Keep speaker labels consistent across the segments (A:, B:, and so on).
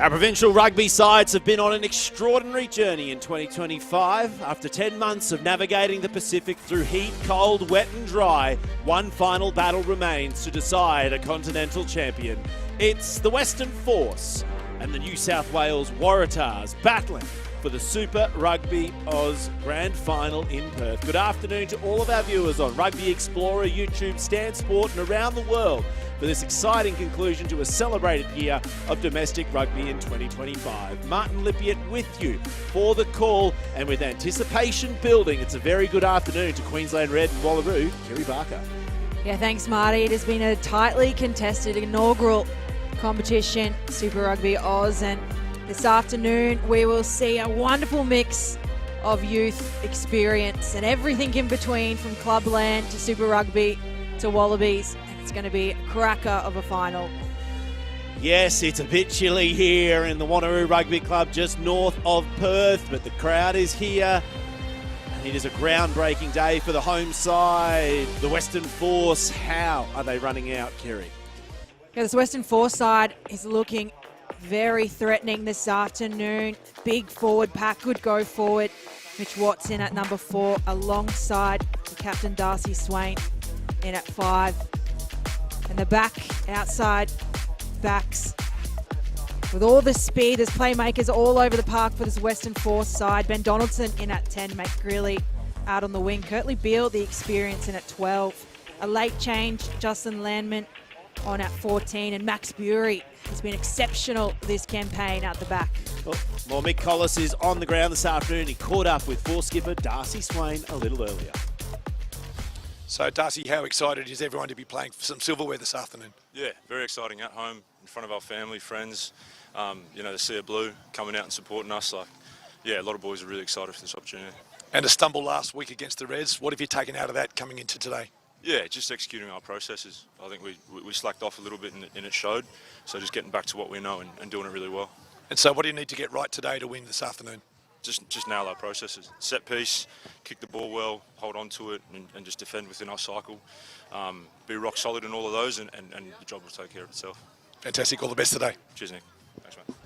A: Our provincial rugby sides have been on an extraordinary journey in 2025. After 10 months of navigating the Pacific through heat, cold, wet and dry, one final battle remains to decide a continental champion. It's the Western Force and the New South Wales Waratahs battling for the Super Rugby Aus Grand Final in Perth. Good afternoon to all of our viewers on Rugby Explorer, YouTube, Stan Sport and around the world for this exciting conclusion to a celebrated year of domestic rugby in 2025. Martin Lippiatt with you for the call, and with anticipation building, it's a very good afternoon to Queensland Red and Wanneroo, Kerry Barker.
B: Yeah, thanks, Marty. It has been a tightly contested inaugural competition, Super Rugby Aus, and this afternoon we will see a wonderful mix of youth experience and everything in between, from clubland to Super Rugby to Wallabies. It's going to be a cracker of a final.
A: Yes, it's a bit chilly here in the Wanneroo Rugby Club just north of Perth, but the crowd is here. And it is a groundbreaking day for the home side. The Western Force, how are they running out, Kerry?
B: Yeah, this Western Force side is looking very threatening this afternoon. Big forward pack, good go forward. Mitch Watson at number 4 alongside the captain Darcy Swain in at 5. And the back, outside backs with all the speed. There's playmakers all over the park for this Western Force side. Ben Donaldson in at 10, Mate Greeley out on the wing. Curtly Beale, the experience, in at 12. A late change, Justin Landman on at 14. And Max Bury has been exceptional this campaign out the back.
A: Well, Mick Collis is on the ground this afternoon. He caught up with Force skipper Darcy Swain a little earlier.
C: So, Darcy, how excited is everyone to be playing for some silverware this afternoon?
D: Yeah, very exciting at home, in front of our family, friends. The Sea of Blue coming out and supporting us. A lot of boys are really excited for this opportunity.
C: And a stumble last week against the Reds. What have you taken out of that coming into today?
D: Yeah, just executing our processes. I think we slacked off a little bit and it showed. So just getting back to what we know and doing it really well.
C: And so what do you need to get right today to win this afternoon?
D: Just nail our processes. Set piece, kick the ball well, hold on to it and just defend within our cycle. Be rock solid in all of those and the job will take care of itself.
C: Fantastic. All the best today.
D: Cheers, Nick. Thanks, mate.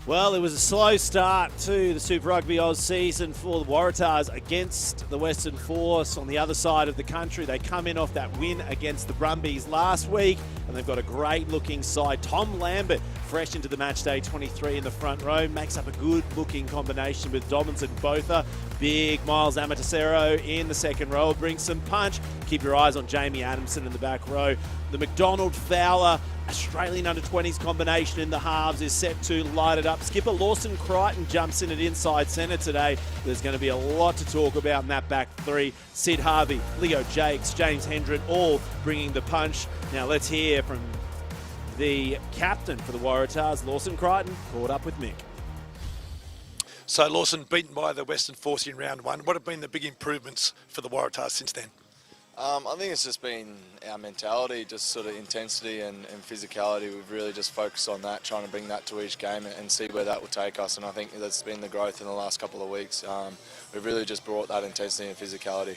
A: Well, it was a slow start to the Super Rugby Aus season for the Waratahs against the Western Force on the other side of the country. They come in off that win against the Brumbies last week, and they've got a great-looking side. Tom Lambert, fresh into the match day 23 in the front row, makes up a good-looking combination with Dobbins and Botha. Big Miles Amatisero in the second row brings some punch. Keep your eyes on Jamie Adamson in the back row. The McDonald Fowler Australian under-20s combination in the halves is set to light it up. Skipper Lawson Crichton jumps in at inside centre today. There's going to be a lot to talk about in that back three. Sid Harvey, Leo Jakes, James Hendren, all bringing the punch. Now let's hear from the captain for the Waratahs, Lawson Crichton, caught up with Mick.
C: So Lawson beaten by the Western Force in round 1. What have been the big improvements for the Waratahs since then?
E: I think it's just been our mentality, just sort of intensity and physicality. We've really just focused on that, trying to bring that to each game and see where that will take us. And I think that's been the growth in the last couple of weeks. We've really just brought that intensity and physicality.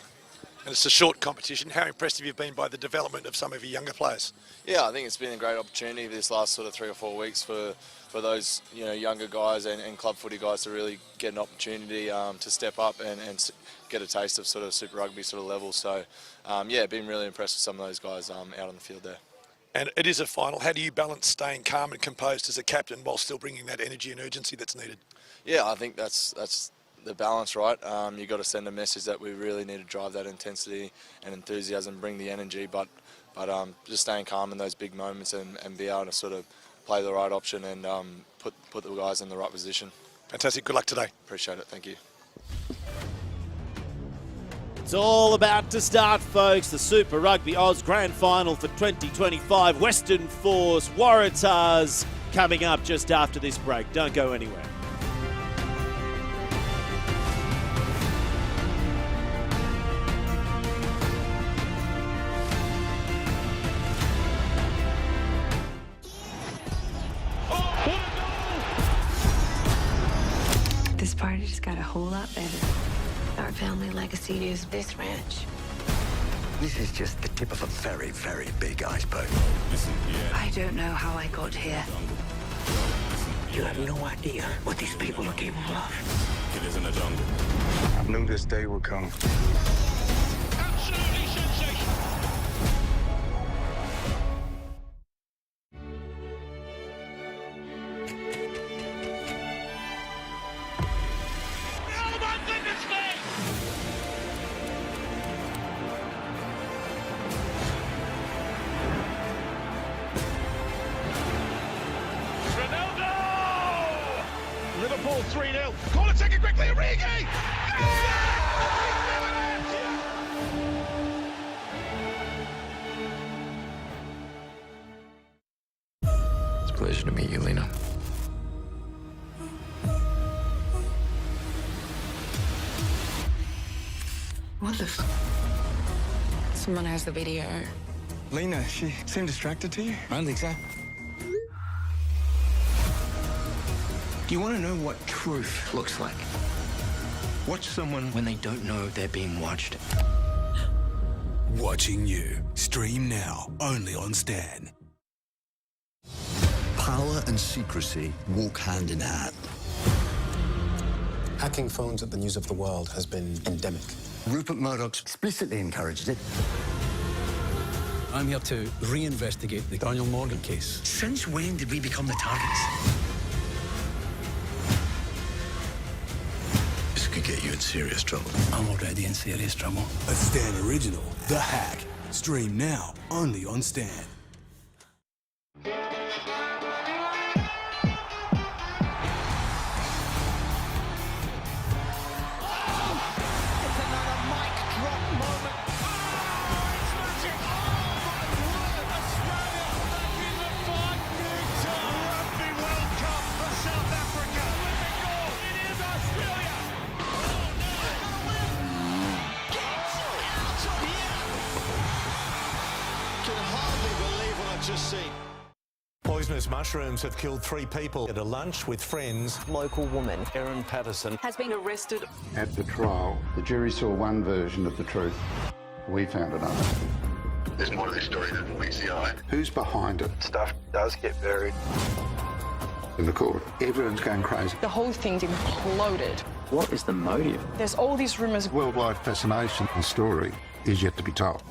C: And it's a short competition. How impressed have you been by the development of some of your younger players?
E: Yeah, I think it's been a great opportunity this last sort of 3 or 4 weeks for those younger guys and club footy guys to really get an opportunity to step up and get a taste of sort of Super Rugby sort of level. So, been really impressed with some of those guys out on the field there.
C: And it is a final. How do you balance staying calm and composed as a captain while still bringing that energy and urgency that's needed? Yeah,
E: I think that's the balance, right? You've got to send a message that we really need to drive that intensity and enthusiasm, bring the energy, but just staying calm in those big moments and be able to sort of play the right option and put the guys in the right position.
C: Fantastic. Good luck today.
E: Appreciate it. Thank you.
A: It's all about to start, folks. The Super Rugby Aus Grand Final for 2025. Western Force Waratahs coming up just after this break. Don't go anywhere.
F: This party just got a whole lot better. Our family legacy is this ranch.
G: This is just the tip of a very, very big iceberg.
F: I don't know how I got here,
G: You have no idea what these people are capable of.
H: It is in the jungle.
I: I knew this day would come.
H: Absolutely sensational. Oh my goodness me! Ronaldo! Liverpool 3-0. Corner taken quickly, Origi!
E: It's a pleasure to meet you, Lena.
F: What the Someone has the video.
I: Lena, she seemed distracted to you?
G: I don't think so. Do you want to know what truth looks like? Watch someone when they don't know they're being watched.
J: Watching you. Stream now, only on Stan.
K: Power and secrecy walk hand in hand.
L: Hacking phones at the News of the World has been endemic.
K: Rupert Murdoch explicitly encouraged it.
L: I'm here to reinvestigate the Daniel Morgan case.
K: Since when did we become the targets? This could get you in serious trouble.
L: I'm already in serious trouble.
J: A Stan original, The Hack. Stream now, only on Stan.
M: Poisonous mushrooms have killed 3 people at a lunch with friends.
N: Local woman, Erin Patterson,
F: Has been arrested.
I: At the trial, the jury saw one version of the truth. We found another.
K: There's more to this story than meets the eye.
I: Who's behind it?
E: Stuff does get buried.
I: In the court, everyone's going crazy.
F: The whole thing's imploded.
E: What is the motive?
F: There's all these rumors.
I: Worldwide fascination and story is yet to be told.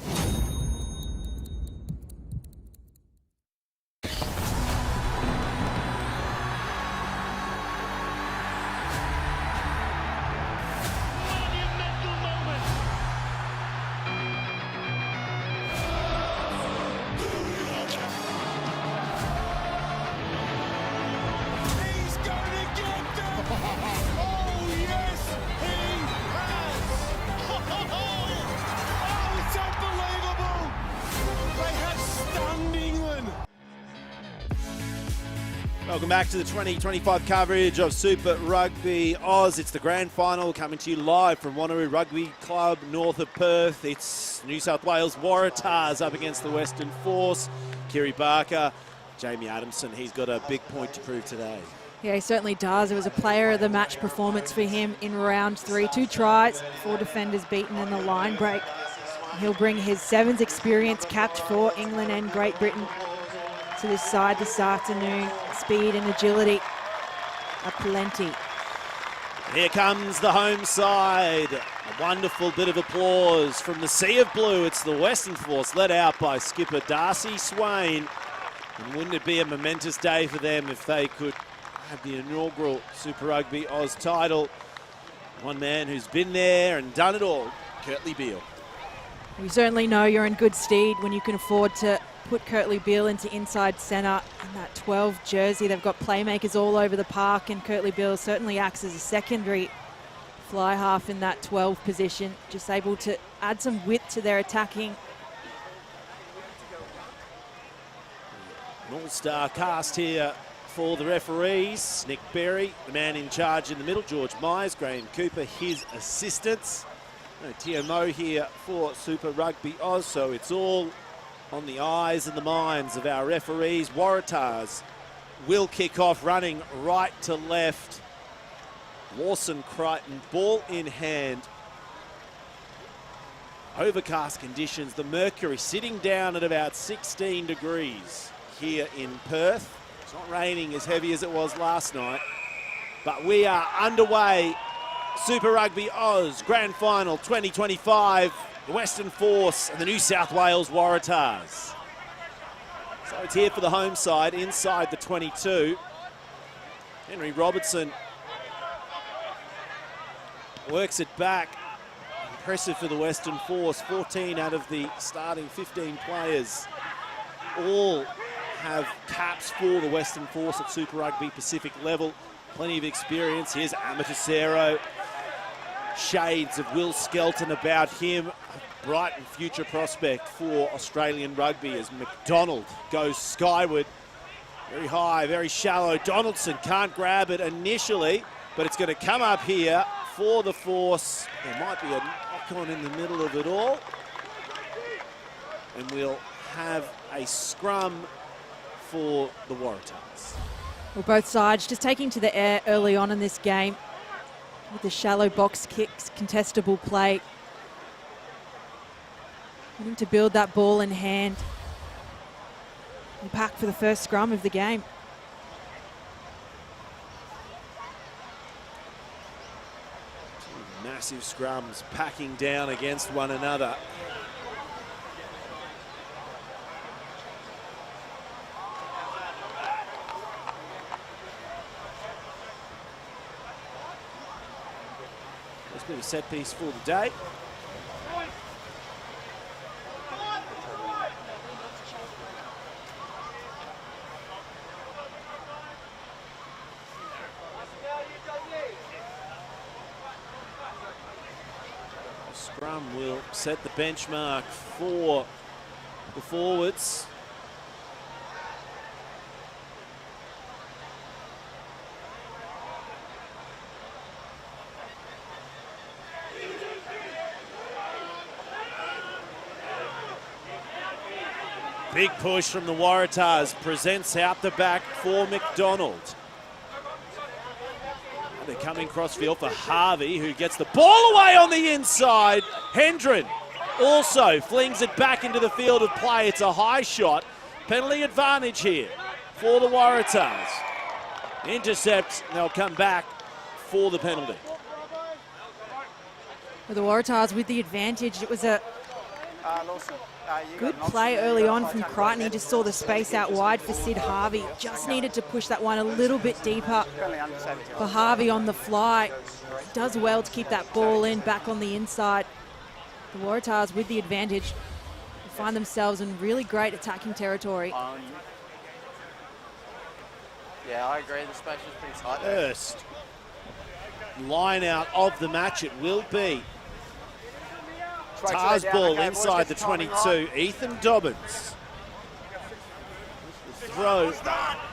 A: Welcome back to the 2025 coverage of Super Rugby Aus. It's the grand final coming to you live from Wanneroo Rugby Club north of Perth. It's New South Wales Waratahs up against the Western Force. Kiri Barker, Jamie Adamson, he's got a big point to prove today.
B: Yeah, he certainly does. It was a player of the match performance for him in round 3. 2 tries, 4 defenders beaten in the line break. He'll bring his sevens experience capped for England and Great Britain to this side this afternoon. Speed and agility are plenty.
A: Here comes the home side. A wonderful bit of applause from the Sea of Blue. It's the Western Force led out by skipper Darcy Swain. And wouldn't it be a momentous day for them if they could have the inaugural Super Rugby Aus title? One man who's been there and done it all, Kurtley Beale.
B: You certainly know you're in good stead when you can afford to put Kurtley Beale into inside centre in that 12 jersey. They've got playmakers all over the park, and Kurtley Beale certainly acts as a secondary fly half in that 12 position, just able to add some width to their attacking.
A: An all-star cast here for the referees. Nick Berry, the man in charge in the middle. George Myers, Graham Cooper, his assistants. TMO here for Super Rugby Aus, so it's all on the eyes and the minds of our referees. Waratahs will kick off, running right to left. Lawson Crichton, ball in hand. Overcast conditions, the mercury sitting down at about 16 degrees here in Perth. It's not raining as heavy as it was last night, but we are underway. Super Rugby Aus Grand Final 2025, the Western Force and the New South Wales Waratahs. So it's here for the home side, inside the 22. Henry Robertson works it back. Impressive for the Western Force. 14 out of the starting 15 players all have caps for the Western Force at Super Rugby Pacific level. Plenty of experience. Here's Amatosero. Shades of Will Skelton about him. A bright and future prospect for Australian rugby as McDonald goes skyward. Very high, very shallow. Donaldson can't grab it initially, but it's going to come up here for the Force. There might be a knock-on in the middle of it all. And we'll have a scrum for the Waratahs.
B: Well, both sides just taking to the air early on in this game with the shallow box kicks, contestable play. Wanting to build that ball in hand. And pack for the first scrum of the game.
A: Two massive scrums packing down against one another. First bit of set piece for the day. Scrum will set the benchmark for the forwards. Big push from the Waratahs, presents out the back for McDonald. They're coming crossfield for Harvey, who gets the ball away on the inside. Hendren also flings it back into the field of play. It's a high shot. Penalty advantage here for the Waratahs. Intercept, and they'll come back for the penalty.
B: For the Waratahs with the advantage, it was a good play early on from Crichton. He just saw the space out wide for Sid Harvey. Just needed to push that one a little bit deeper for Harvey on the fly. Does well to keep that ball in, back on the inside. The Waratahs with the advantage find themselves in really great attacking territory.
O: Yeah, I agree. The space is pretty tight there.
A: First line out of the match it will be. Tars ball inside the 22. Ethan Dobbins. The throw,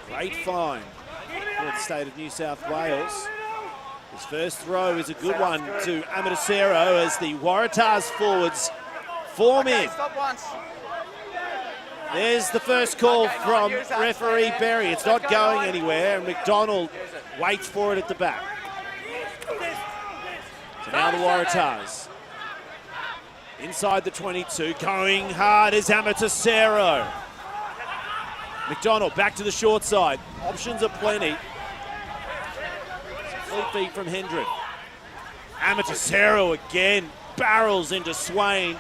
A: great find for the state of New South Wales. His first throw is a good one to Amatosero as the Waratahs forwards form in. There's the first call from referee Berry. It's not going anywhere, and McDonald waits for it at the back. So now the Waratahs. Inside the 22, going hard is Amatosero. McDonald back to the short side. Options are plenty. Fleet feet from Hendren. Amatosero again barrels into Swain.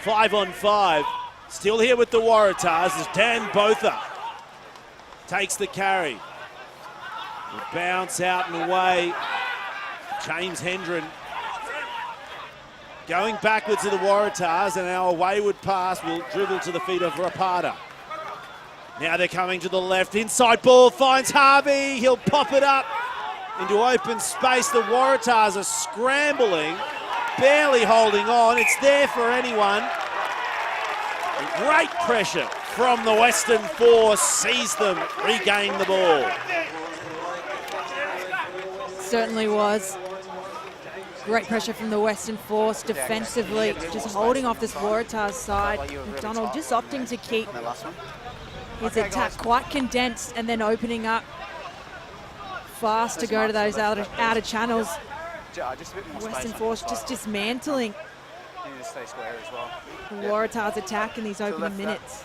A: 5-on-5. Still here with the Waratahs as Dan Botha takes the carry. The bounce out and away. James Hendren going backwards to the Waratahs, and our wayward pass will dribble to the feet of Rapata. Now they're coming to the left. Inside ball finds Harvey. He'll pop it up into open space. The Waratahs are scrambling, barely holding on. It's there for anyone. Great pressure from the Western Force. Sees them regain the ball.
B: Certainly was. Great pressure from the Western Force defensively, just holding off this Waratahs side. McDonald just opting to keep his attack quite condensed and then opening up fast to go to those outer channels. Western Force just dismantling the Waratahs attack in these opening minutes.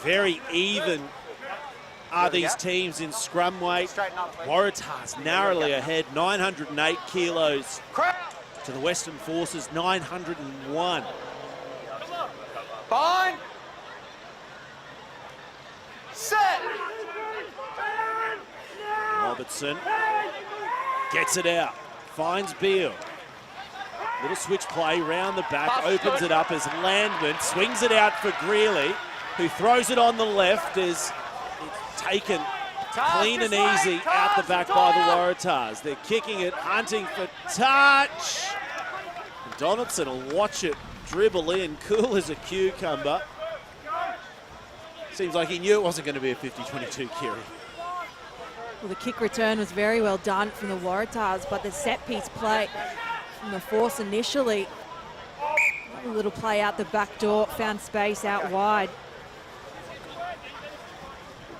A: Very even are these teams in scrum weight. Waratahs narrowly ahead, 908 kilos to the Western Forces, 901.
O: Fine. Set.
A: Robertson gets it out, finds Beale. Little switch play round the back, opens it up as Landman swings it out for Greeley, who throws it on the left as it's taken clean and easy out the back by the Waratahs. They're kicking it, hunting for touch. And Donaldson will watch it dribble in, cool as a cucumber. Seems like he knew it wasn't going to be a 50-22 carry.
B: Well, the kick return was very well done from the Waratahs, but the set piece play from the Force initially, a little play out the back door, found space out wide.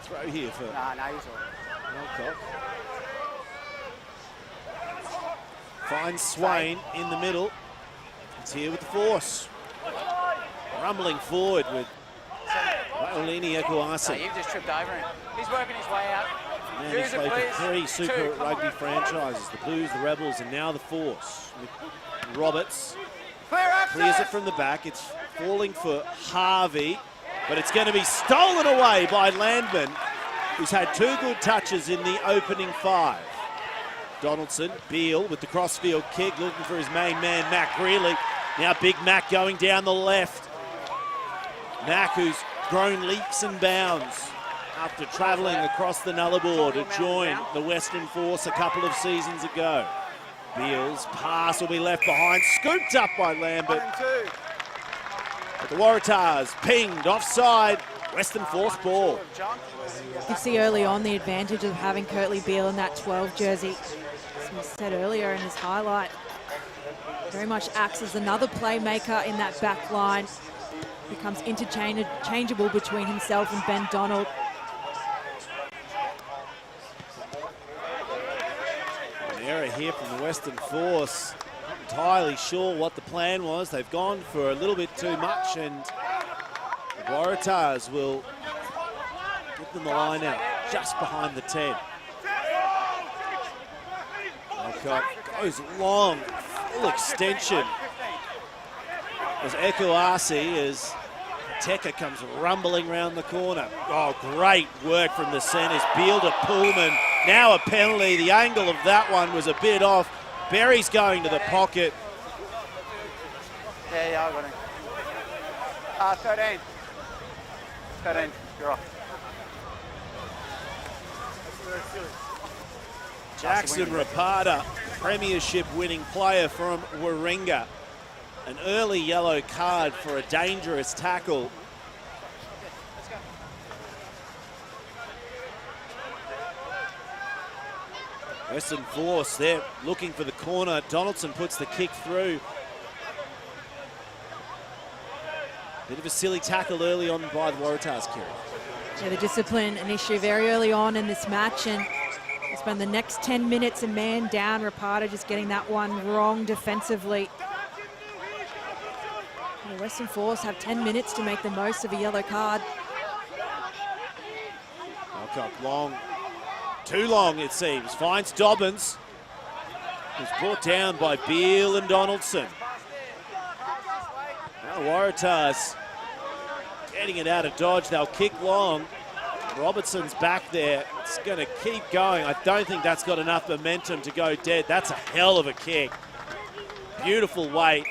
A: Throw here for Alcock. Finds Swain in the middle. It's here with the Force. Rumbling forward with Waolini Ekuasi.
O: No, you've just tripped over him. He's working his way out.
A: And he's played for 3 Super Rugby franchises, the Blues, the Rebels, and now the Force. With Roberts clears it from the back. It's falling for Harvey, but it's going to be stolen away by Landman, who's had 2 good touches in the opening 5. Donaldson, Beale with the crossfield kick, looking for his main man, Mac Greeley. Now Big Mac going down the left. Mac, who's grown leaps and bounds after travelling across the Nullarbor to join the Western Force a couple of seasons ago. Beale's pass will be left behind, scooped up by Lambert. But the Waratahs pinged offside, Western Force ball.
B: You see early on the advantage of having Kurtley Beale in that 12 jersey. As we said earlier in his highlight, very much acts as another playmaker in that back line. Becomes interchangeable between himself and Ben Donald.
A: An error here from the Western Force. Not entirely sure what the plan was. They've gone for a little bit too much, and the Waratahs will give them the line out just behind the 10. Alcock goes long, full extension. As Ekuasi, as Teka comes rumbling round the corner. Oh, great work from the centres. Beale to Pullman. Now a penalty. The angle of that one was a bit off. Berry's going to the pocket.
O: Yeah, I got him. 13. 13, you're off.
A: Jackson Rapata, premiership winning player from Warringah. An early yellow card for a dangerous tackle. Western Force, they're looking for the corner. Donaldson puts the kick through. Bit of a silly tackle early on by the Waratahs, Kieran.
B: Yeah, the discipline an issue very early on in this match, and they spend the next 10 minutes a man down. Rapata just getting that one wrong defensively. The Western Force have 10 minutes to make the most of a yellow card.
A: Alcock long, too long it seems. Finds Dobbins, who's brought down by Beale and Donaldson. Now Waratahs getting it out of dodge. They'll kick long. Robertson's back there. It's going to keep going. I don't think that's got enough momentum to go dead. That's a hell of a kick. Beautiful weight.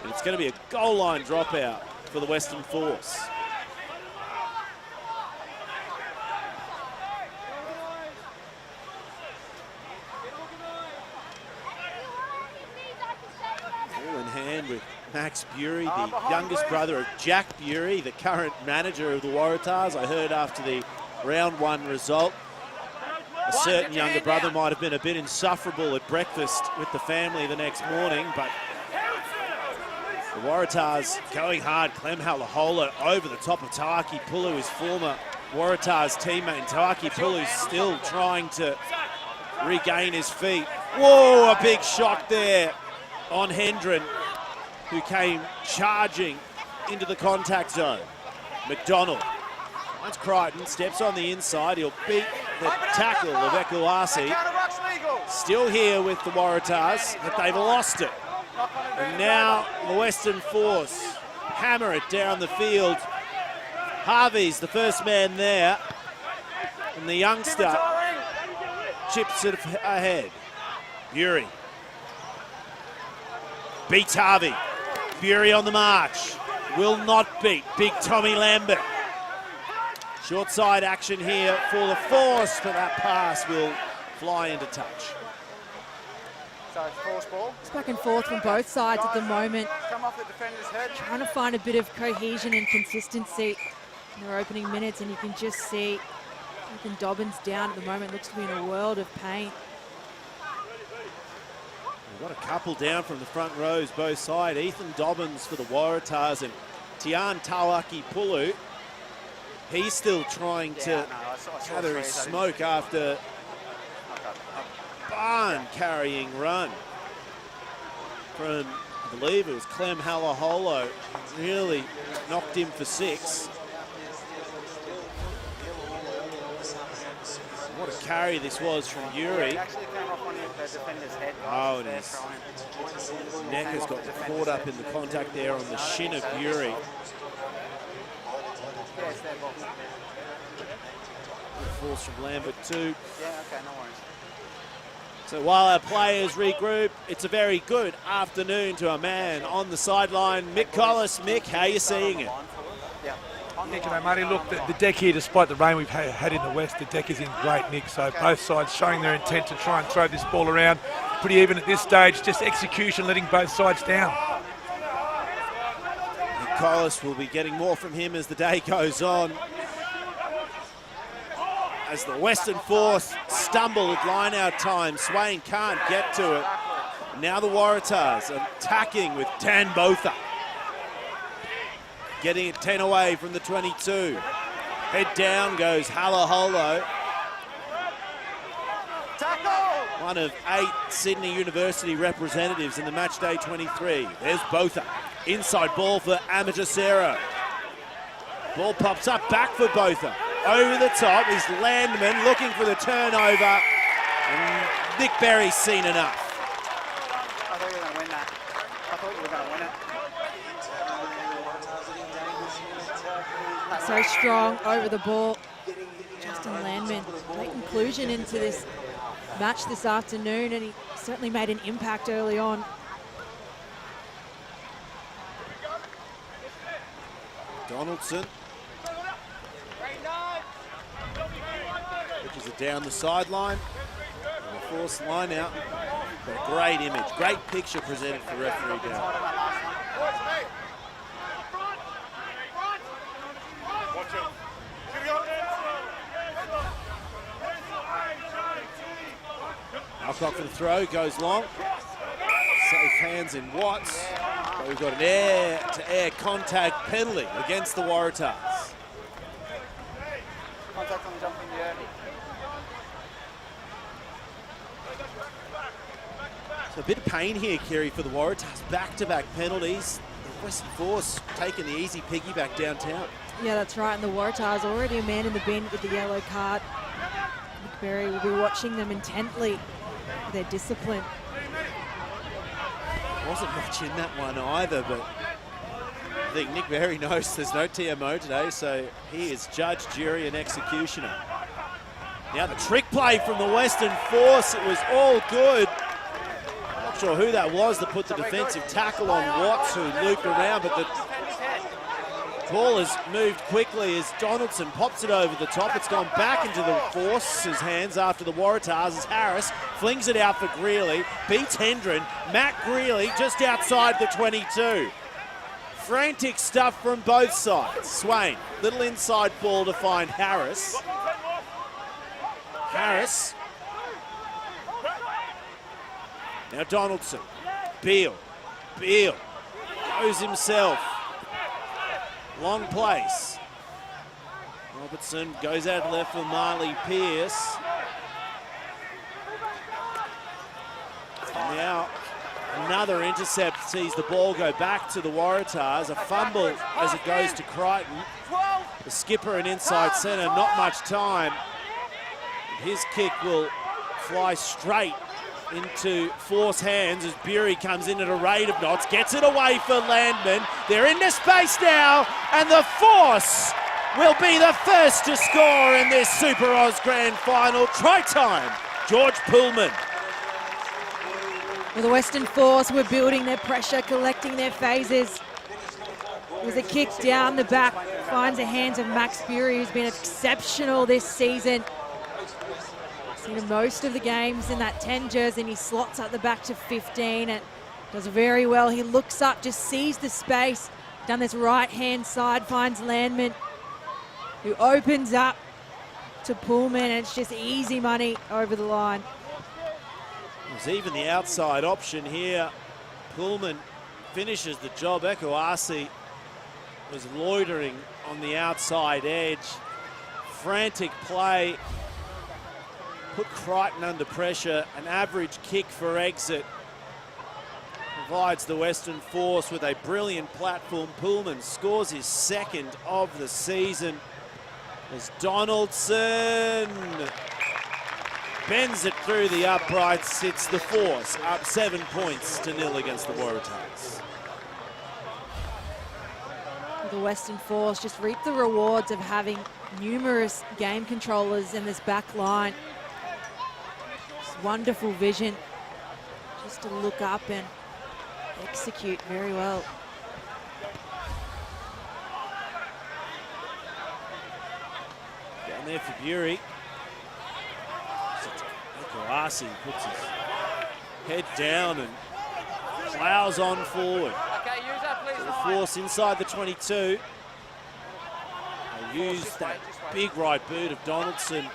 A: And it's going to be a goal line dropout for the Western Force. All in hand with Max Bury, the youngest brother of Jack Bury, the current manager of the Waratahs. I heard after the round 1 result, a certain younger brother might have been a bit insufferable at breakfast with the family the next morning, but the Waratahs going hard. Clem Halahola over the top of Tawaki Pulu, his former Waratahs teammate. And Tawaki Pulu still trying to regain his feet. Whoa, a big shot there on Hendren, who came charging into the contact zone. McDonald finds Crichton, steps on the inside. He'll beat the tackle of Ekuasi. Still here with the Waratahs, but they've lost it. And now the Western Force hammer it down the field. Harvey's the first man there. And the youngster chips it ahead. Bury beats Harvey. Bury on the march. Will not beat Big Tommy Lambert. Short side action here for the Force, but that pass will fly into touch.
O: So it's Force ball.
B: It's back and forth from both sides at the moment.
O: Come off the defender's head.
B: Trying to find a bit of cohesion and consistency in their opening minutes, and you can just see Ethan Dobbins down at the moment. Looks to be in a world of pain.
A: We've got a couple down from the front rows, both sides. Ethan Dobbins for the Waratahs and Tian Tawaki Pulu. He's still trying to gather his smoke after a barn-carrying run from, I believe it was Clem Halaholo. Really knocked him for 6. What a carry this was from Yuri.
O: Actually came off on the defender's head.
A: Oh, and his neck has got caught up in the contact there on the shin of Yuri.
O: Yes, their ball.
A: Force from Lambert too.
O: Yeah, okay, no worries.
A: So while our players regroup, it's a very good afternoon to a man on the sideline. Mick Collis. Mick, how are you seeing it?
P: Yeah, g'day, Marty. Look, the deck here, despite the rain we've had in the west, the deck is in great nick. So both sides showing their intent to try and throw this ball around. Pretty even at this stage, just execution, letting both sides down.
A: Mick Collis will be getting more from him as the day goes on. As the Western Force stumble at line-out time, Swain can't get to it. Now the Waratahs attacking with Dan Botha. Getting it 10 away from the 22. Head down goes Halaholo. One of 8 Sydney University representatives in the match day 23. There's Botha. Inside ball for Amatosero. Ball pops up back for Botha. Over the top is Landman looking for the turnover. And Nick Berry's seen enough.
O: I thought you were going to win that. I thought you were going to win it.
B: So strong over the ball. Justin Landman, great inclusion into this match this afternoon, and he certainly made an impact early on.
A: Donaldson. Which is down the sideline. And the Force line out. But a great image, great picture presented for referee down. Alcock for the throw, goes long. Safe hands in Watts. But we've got an air-to-air contact penalty against the Waratahs.
O: Contact on the jump in the air.
A: So a bit of pain here, Kerry, for the Waratahs. Back-to-back penalties. The Western Force taking the easy piggyback downtown.
B: Yeah, that's right. And the Waratahs already a man in the bin with the yellow card. Nick Berry will be watching them intently for their discipline.
A: Wasn't much in that one either, but I think Nick Berry knows there's no TMO today, so he is judge, jury, and executioner. Now the trick play from the Western Force. It was all good. Not sure who that was that put the defensive tackle on Watts, who looped around, but the ball has moved quickly as Donaldson pops it over the top. It's gone back into the Force's hands after the Waratahs as Harris flings it out for Greeley, beats Hendren. Matt Greeley just outside the 22. Frantic stuff from both sides. Swain, little inside ball to find Harris. Harris. Now Donaldson. Beale goes himself. Long place. Robertson goes out left for Marley Pearce. Now another intercept sees the ball go back to the Waratahs. A fumble as it goes to Crichton. The skipper and inside centre, not much time. His kick will fly straight into Force hands as Bury comes in at a rate of knots, gets it away for Landman. They're into space now, and the Force will be the first to score in this Super Oz Grand Final. Try time, George Pullman.
B: Well, the Western Force were building their pressure, collecting their phases. It was a kick down the back, finds the hands of Max Bury, who's been exceptional this season. Seen him most of the games in that 10 jersey, and he slots up the back to 15 and does very well. He looks up, just sees the space down this right-hand side, finds Landman, who opens up to Pullman, and it's just easy money over the line.
A: There's even the outside option here. Pullman finishes the job. Ekuasi was loitering on the outside edge. Frantic play. Put Crichton under pressure. An average kick for exit. Provides the Western Force with a brilliant platform. Pullman scores his second of the season as Donaldson bends it through the uprights. It's the Force up 7 points to 0 against the Waratahs.
B: The Western Force just reap the rewards of having numerous game controllers in this back line. Just wonderful vision just to look up and execute very well.
A: Down there for Bury. Ekuasi puts his head down and plows on forward. The Force inside the 22. They use that big right boot of Donaldson.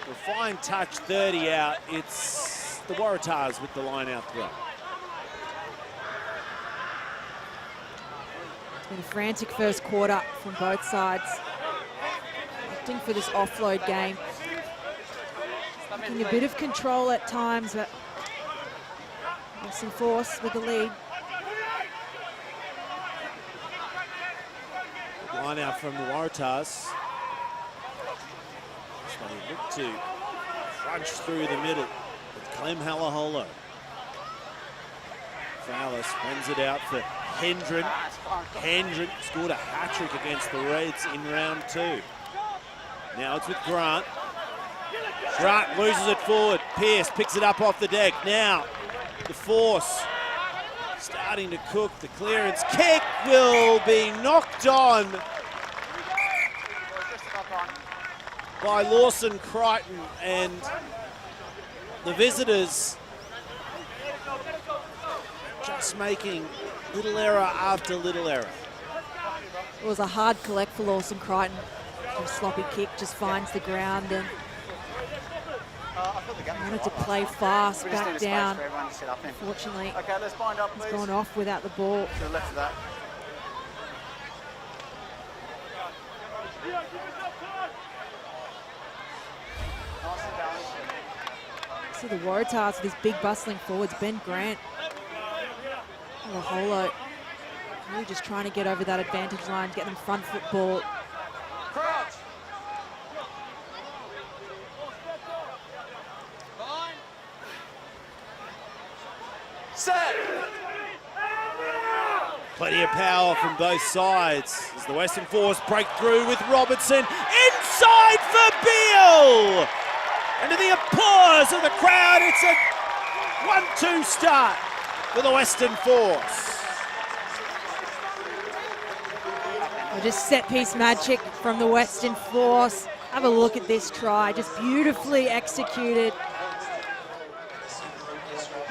A: The fine touch 30 out. It's the Waratahs with the line out throw.
B: It's been a frantic first quarter from both sides. Opting for this offload game. Taking a bit of control at times, but Western Force with the lead.
A: Line out from the Waratahs. So they look to crunch through the middle with Clem Halaholo. Fowler spins it out for Hendren. Hendren scored a hat-trick against the Reds in round 2. Now it's with Grant. Grant loses it forward. Pearce picks it up off the deck. Now the Force starting to cook. The clearance kick will be knocked on by Lawson Crichton, and the visitors just making little error after little error.
B: It was a hard collect for Lawson Crichton. A sloppy kick just finds the ground and wanted to play fast back down. Unfortunately, he's gone off without the ball.
O: To the left of that.
B: See the Waratahs with his big bustling forwards. Ben Grant, Halaholo, really just trying to get over that advantage line, get them front foot ball.
O: Crouch. Set.
A: Plenty of power from both sides as the Western Force break through with Robertson. Inside for Beale! And to the applause of the crowd, it's a 1-2 start for the Western Force.
B: Well, just set piece magic from the Western Force. Have a look at this try, just beautifully executed.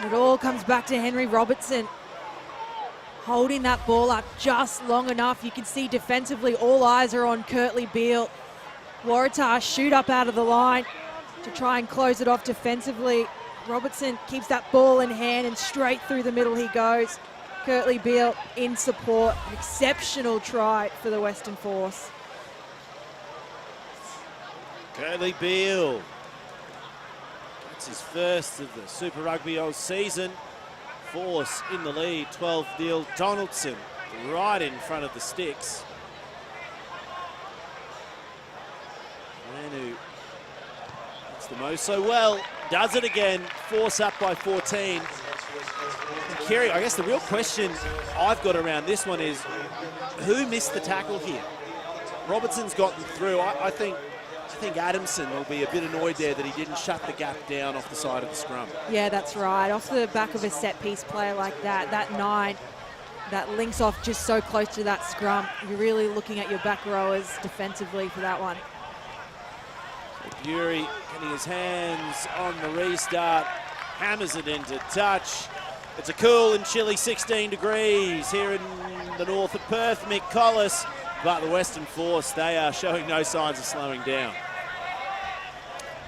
B: It all comes back to Henry Robertson holding that ball up just long enough. You can see defensively all eyes are on Kurtley Beale. Waratahs shoot up out of the line to try and close it off defensively. Robertson keeps that ball in hand and straight through the middle he goes. Kurtley Beale in support. An exceptional try for the Western Force.
A: Kurtley Beale It's his first of the Super Rugby Aus season. Force in the lead, 12-0. Donaldson right in front of the sticks. Wanneroo hits the most so well. Does it again. Force up by 14. And Kerry, I guess the real question I've got around this one is, who missed the tackle here? Robertson's gotten through. I think Adamson will be a bit annoyed there that he didn't shut the gap down off the side of the scrum.
B: Yeah, that's right. Off the back of a set-piece player like that 9, that links off just so close to that scrum. You're really looking at your back rowers defensively for that one.
A: Bury getting his hands on the restart, hammers it into touch. It's a cool and chilly 16 degrees here in the north of Perth, Mick Collis, but the Western Force, they are showing no signs of slowing down.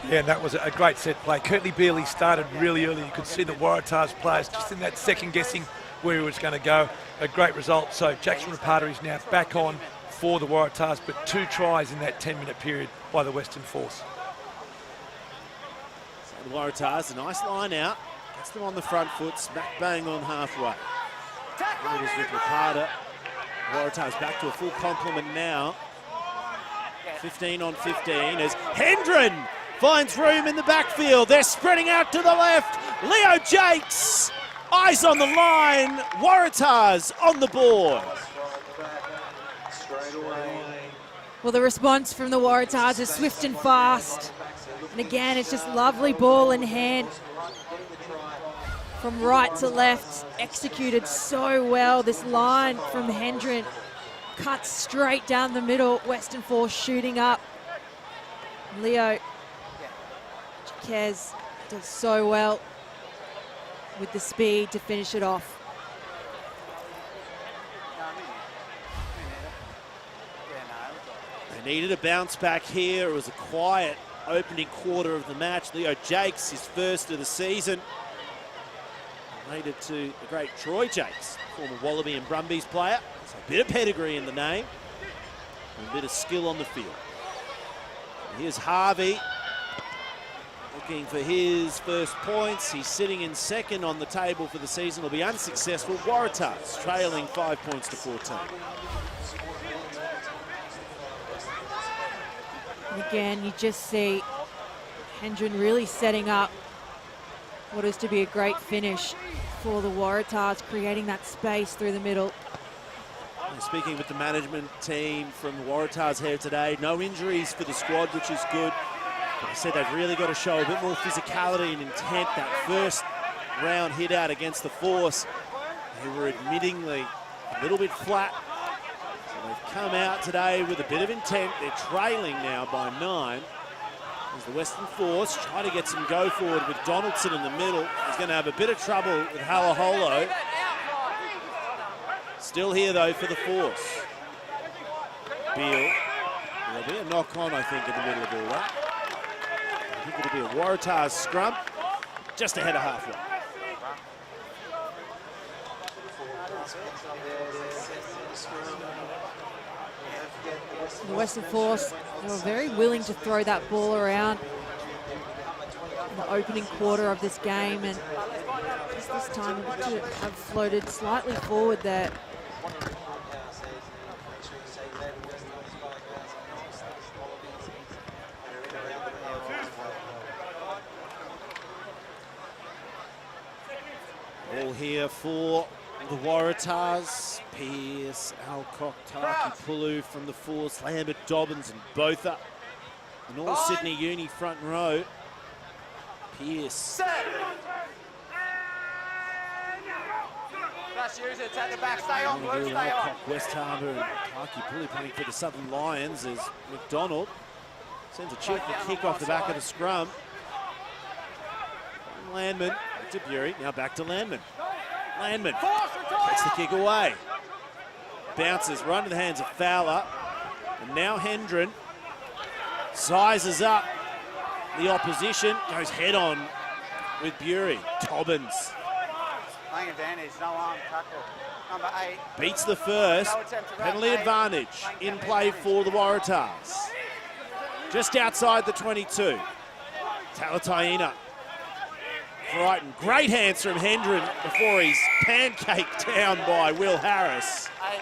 P: Yeah, and that was a great set play. Curtly Bealey started really early. You could see the Waratahs players just in that second guessing where he was going to go. A great result. So Jackson Rapata is now back on for the Waratahs, but 2 tries in that 10-minute period by the Western Force.
A: So the Waratahs, a nice line out. Gets them on the front foot, smack bang on halfway. It is with Rapata. Waratahs back to a full complement now. 15 on 15 as Hendren finds room in the backfield. They're spreading out to the left. Leo Jakes, eyes on the line. Waratahs on the board.
B: Well, the response from the Waratahs is swift and fast. And again, it's just lovely ball in hand. From right to left, executed so well. This line from Hendren cuts straight down the middle. Western Force shooting up. Leo Jaquez does so well with the speed to finish it off.
A: They needed a bounce back here. It was a quiet opening quarter of the match. Leo Jakes, his first of the season. Related to the great Troy Jakes, former Wallaby and Brumbies player. So a bit of pedigree in the name and a bit of skill on the field. And here's Harvey looking for his first points. He's sitting in second on the table for the season. Will be unsuccessful. Waratahs trailing 5 points to 14.
B: And again, you just see Hendren really setting up what is to be a great finish for the Waratahs, creating that space through the middle.
A: Speaking with the management team from the Waratahs here today, no injuries for the squad, which is good. But I said they've really got to show a bit more physicality and intent. That first round hit out against the Force, they were admittingly a little bit flat. So they've come out today with a bit of intent. They're trailing now by 9. As the Western Force try to get some go forward with Donaldson in the middle. He's going to have a bit of trouble with Halaholo. Still here though for the Force. Beal. There'll be a knock on, I think, in the middle of all that. I think it'll be a Waratahs scrum just ahead of halfway.
B: The Western Force, they were very willing to throw that ball around in the opening quarter of this game, and just this time to have floated slightly forward there.
A: All here for the Waratahs. Pearce, Alcock, Taki Pulu from the Force, Lambert, Dobbins and Botha. And all Sydney Uni front row. Pearce. Alcock, West Harbour and Taki Pulu playing for the Southern Lions as McDonald sends a cheeky kick off the back of the scrum. Landman to Bury, now back to Landman. Landman takes the kick away. Bounces right into the hands of Fowler. And now Hendren sizes up the opposition, goes head on with Bury. Dobbins
O: Playing advantage, no arm tackle. Number 8.
A: beats the first. Penalty advantage in play for the Waratahs. Just outside the 22. Talataina frightened. Great hands from Hendren before he's pancaked down by Will Harris.
O: Hey,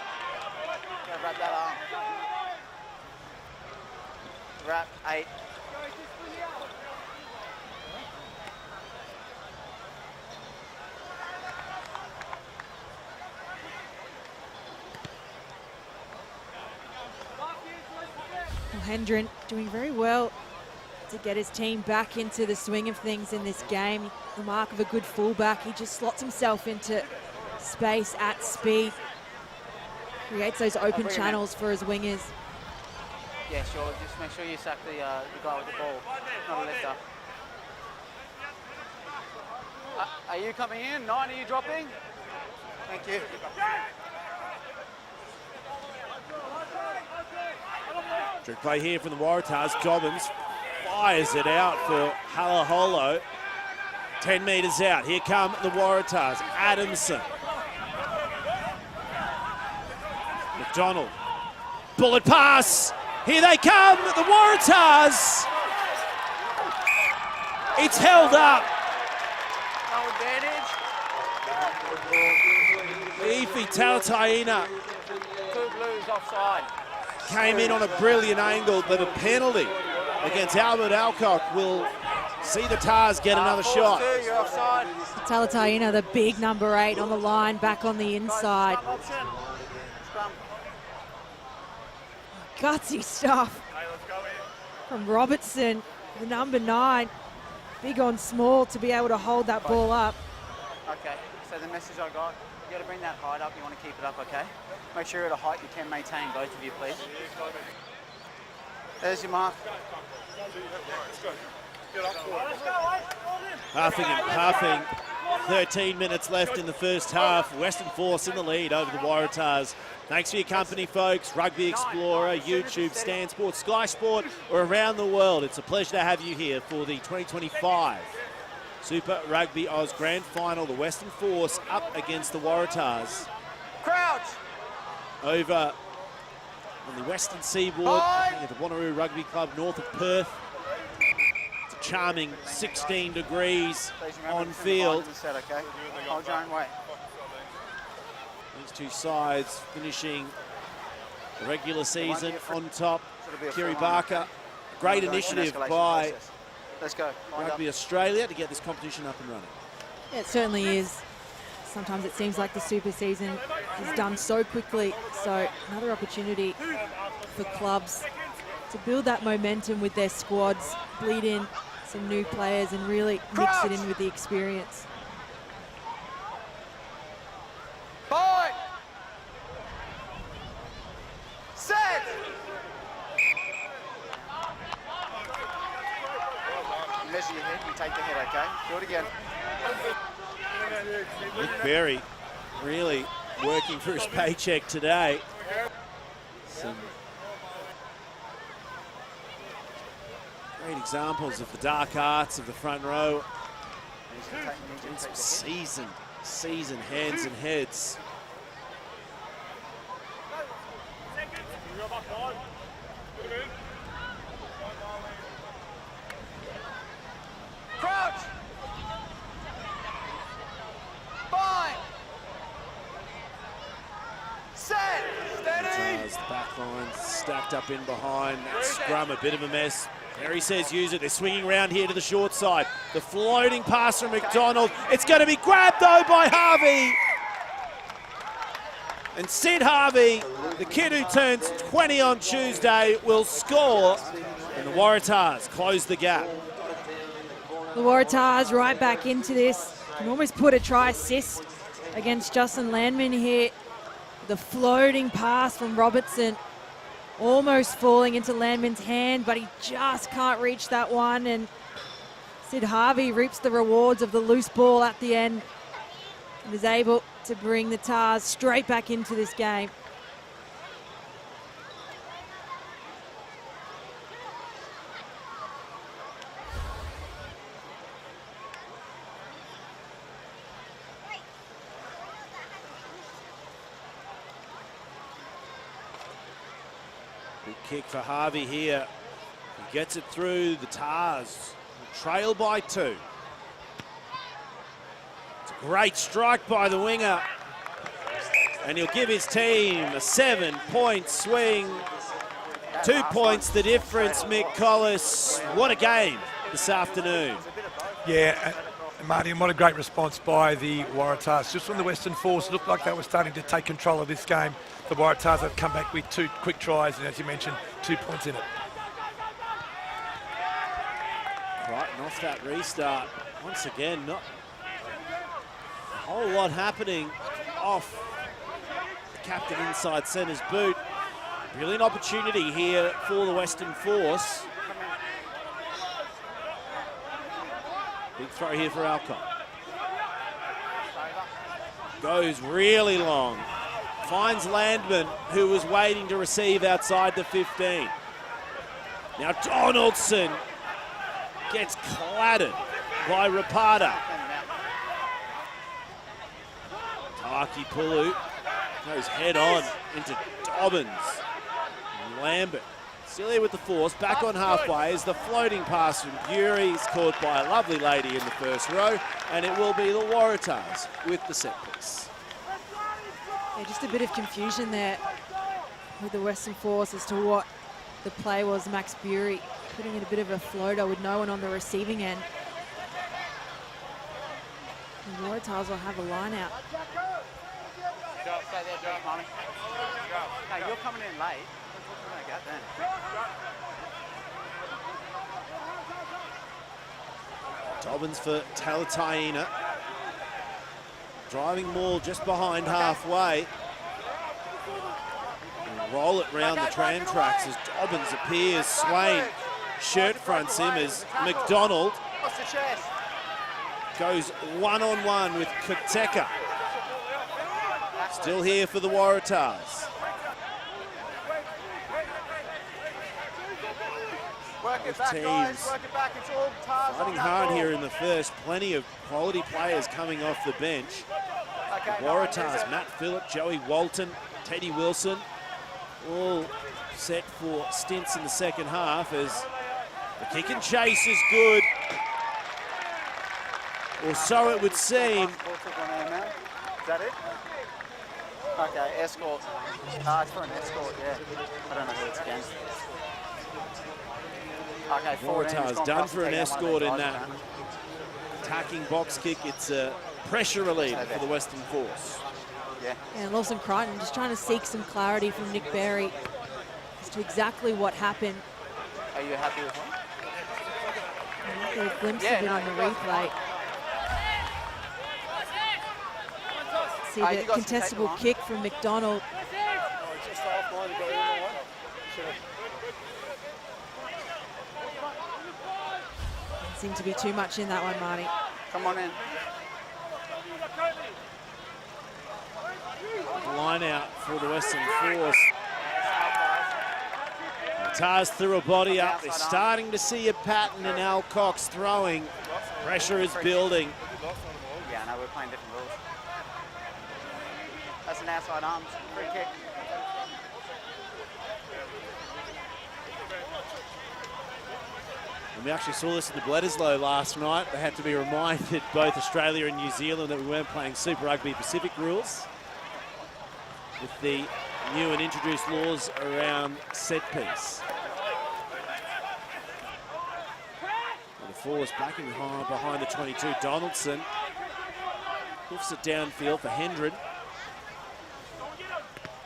O: wrap that arm. Wrap 8.
B: Well, Hendren doing very well to get his team back into the swing of things in this game. The mark of a good fullback. He just slots himself into space at speed. Creates those open channels for his wingers.
O: Yeah, sure. Just make sure you sack the guy with the ball, not a lifter. Are you coming in? 9, are you dropping? Thank you.
A: Trick play here from the Waratahs. Dobbins fires it out for Halaholo. 10 metres out. Here come the Waratahs. Adamson. McDonald. Bullet pass. Here they come, the Waratahs. It's held up.
O: No advantage.
A: Ifi Talataina
O: 2 blues offside.
A: came in on a brilliant angle, but a penalty against Albert Alcock will see the Tars get another shot.
O: You're offside.
B: Talataina, the big number 8 on the line, back on the inside.
O: Scrum.
B: Gutsy stuff from Robertson, the number 9. Big on small to be able to hold that ball up.
O: Okay, so the message I got, you got to bring that height up, you want to keep it up, okay? Make sure you're at a height you can maintain, both of you, please. There's your mark.
A: Huffing and puffing. 13 minutes left in the first half. Western Force in the lead over the Waratahs. Thanks for your company, folks. Rugby Explorer, YouTube, Stan Sports, Sky Sport, or around the world. It's a pleasure to have you here for the 2025 Super Rugby Aus Grand Final. The Western Force up against the Waratahs.
O: Crouch!
A: Over on the western seaboard at the Wanneroo Rugby Club north of Perth. It's a charming 16 degrees on field.
O: Okay? Hold your own way.
A: These two sides finishing the regular season on top. Kiri Barker, great initiative by
O: Let's go.
A: Rugby Australia to get this competition up and running.
B: Yeah, it certainly is. Sometimes it seems like the super season is done so quickly. So another opportunity for clubs to build that momentum with their squads, bleed in some new players and really mix it in with the experience.
O: Point! Set! You measure your head, you take the head, okay? Do it again.
A: Nick Berry really working for his paycheck today. Some great examples of the dark arts of the front row. And some seasoned hands and heads.
O: Crouch! Bind! Set! Steady!
A: The back line stacked up in behind. That scrum, a bit of a mess. Harry says use it. They're swinging around here to the short side. The floating pass from McDonald. It's going to be grabbed, though, by Harvey. And Sid Harvey, the kid who turns 20 on Tuesday, will score. And the Waratahs close the gap.
B: The Waratahs right back into this. Can almost put a try assist against Justin Landman here. The floating pass from Robertson. Almost falling into Landman's hand, but he just can't reach that one. And Sid Harvey reaps the rewards of the loose ball at the end and is able to bring the Tars straight back into this game.
A: Big kick for Harvey here. He gets it through. The Tars trail by 2. It's a great strike by the winger. And he'll give his team a 7-point swing. 2 points the difference, Mick Collis. What a game this afternoon.
P: Yeah, and Marty, and what a great response by the Waratahs. Just when the Western Force looked like they were starting to take control of this game, the Waratahs have come back with 2 quick tries, and as you mentioned, 2 points in it.
A: Crichton off that restart. Once again, not a whole lot happening off the captain inside centre's boot. Brilliant opportunity here for the Western Force. Big throw here for Alcott. Goes really long. Finds Landman, who was waiting to receive outside the 15. Now Donaldson gets clattered by Rapata. Taki Pulu goes head on into Dobbins. Lambert still here with the Force, back on halfway as the floating pass from Bury is caught by a lovely lady in the first row, and it will be the Waratahs with the set piece.
B: Yeah, just a bit of confusion there with the Western Force as to what the play was. Max Bury putting in a bit of a floater with no one on the receiving end. The Waratahs will have a line out.
O: Stay there, Josh, Mommy. No, you're coming in late. We're gonna go then.
A: Dobbins for Talataina. Driving maul just behind halfway. And roll it round the tram tracks as Dobbins appears. Swain shirt fronts him as McDonald goes one-on-one with Koteka. Still here for the Waratahs.
O: Work it
A: Both
O: back, guys.
A: teams
O: Work it back. It's all Tars
A: fighting
O: on that
A: hard
O: ball.
A: here in the first. Plenty of quality players coming off the bench.
O: Okay,
A: The Waratahs, Matt Phillip, Joey Walton, Teddy Wilson, all set for stints in the second half as the kick and chase is good. Or so it would seem.
O: Is that it? Okay, escort. It's for an escort, yeah. I don't know who it's against. Okay, 14.
A: Waratahs done for an escort in that attacking box kick. It's a pressure reliever for the Western Force.
O: Yeah.
B: And Lawson Crichton just trying to seek some clarity from Nick Berry as to exactly what happened.
O: Are you happy with one?
B: Get a glimpse of it on the replay. See the contestable kick from McDonald. Didn't seem to be too much in that one, Marty.
O: Come on in.
A: Line out for the Western Force. Tars threw a body up. They're starting to see a pattern in Alcock's throwing. Pressure is building.
O: Yeah, I know we're playing different rules. That's an outside arms. Free kick.
A: And we actually saw this in the Bledisloe last night. They had to be reminded, both Australia and New Zealand, that we weren't playing Super Rugby Pacific rules with the new and introduced laws around set piece. And the Force backing behind the 22. Donaldson hoofs it downfield for Hendren,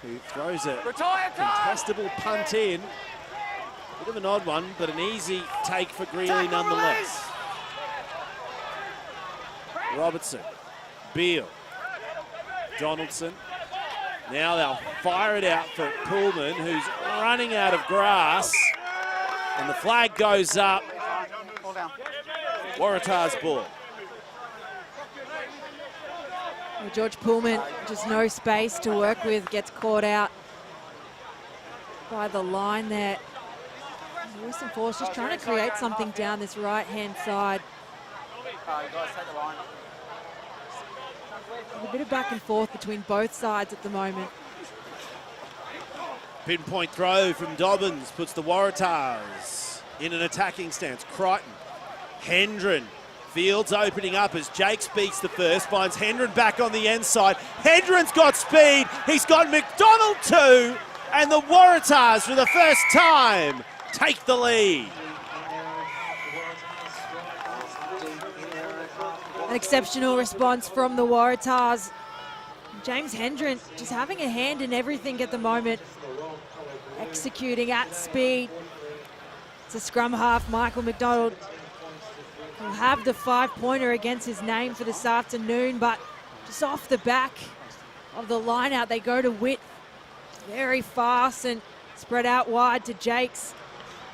A: who throws a contestable punt in. Bit of an odd one, but an easy take for Greeley nonetheless. Robertson, Beale, Donaldson. Now they'll fire it out for Pullman, who's running out of grass. And the flag goes up. Waratahs ball.
B: Well, George Pullman, just no space to work with, gets caught out by the line there. The Western Force just trying to create something down this right-hand side.
O: Guys, take the line.
B: A bit of back and forth between both sides at the moment.
A: Pinpoint throw from Dobbins puts the Waratahs in an attacking stance. Crichton, Hendren Fields opening up as Jakes beats the first, finds Hendren back on the inside. Hendren's got speed, he's got McDonald too, and the Waratahs for the first time take the lead.
B: An exceptional response from the Waratahs. James Hendren just having a hand in everything at the moment, executing at speed. It's a scrum half, Michael McDonald, will have the 5-pointer against his name for this afternoon, but just off the back of the line out, they go to Witt very fast and spread out wide to Jakes.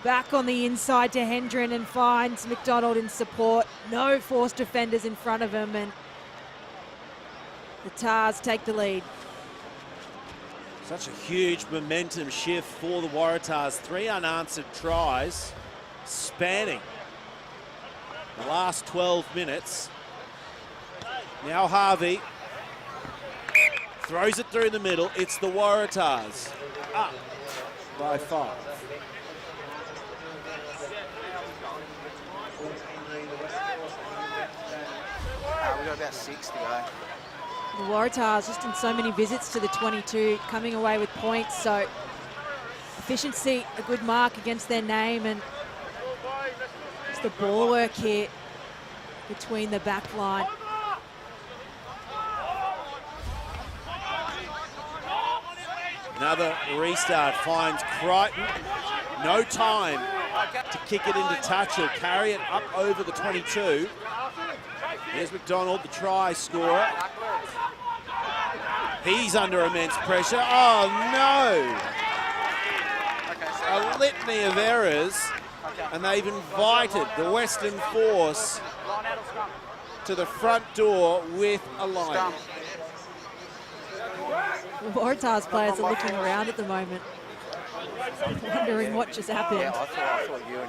B: Back on the inside to Hendren and finds McDonald in support. No forced defenders in front of him, and the Tars take the lead.
A: Such a huge momentum shift for the Waratahs. 3 unanswered tries spanning the last 12 minutes. Now Harvey throws it through the middle. It's the Waratahs up by 5.
O: We've got about 6 to go.
B: The Waratahs just in so many visits to the 22, coming away with points. So efficiency, a good mark against their name, and it's the ball work here between the back line.
A: Another restart finds Crichton. No time to kick it into touch. He'll carry it up over the 22. Here's McDonald, the try scorer. He's under immense pressure. Oh no! A litany of errors, and they've invited the Western Force to the front door with a line.
B: The Waratahs players are looking around at the moment, wondering what just happened.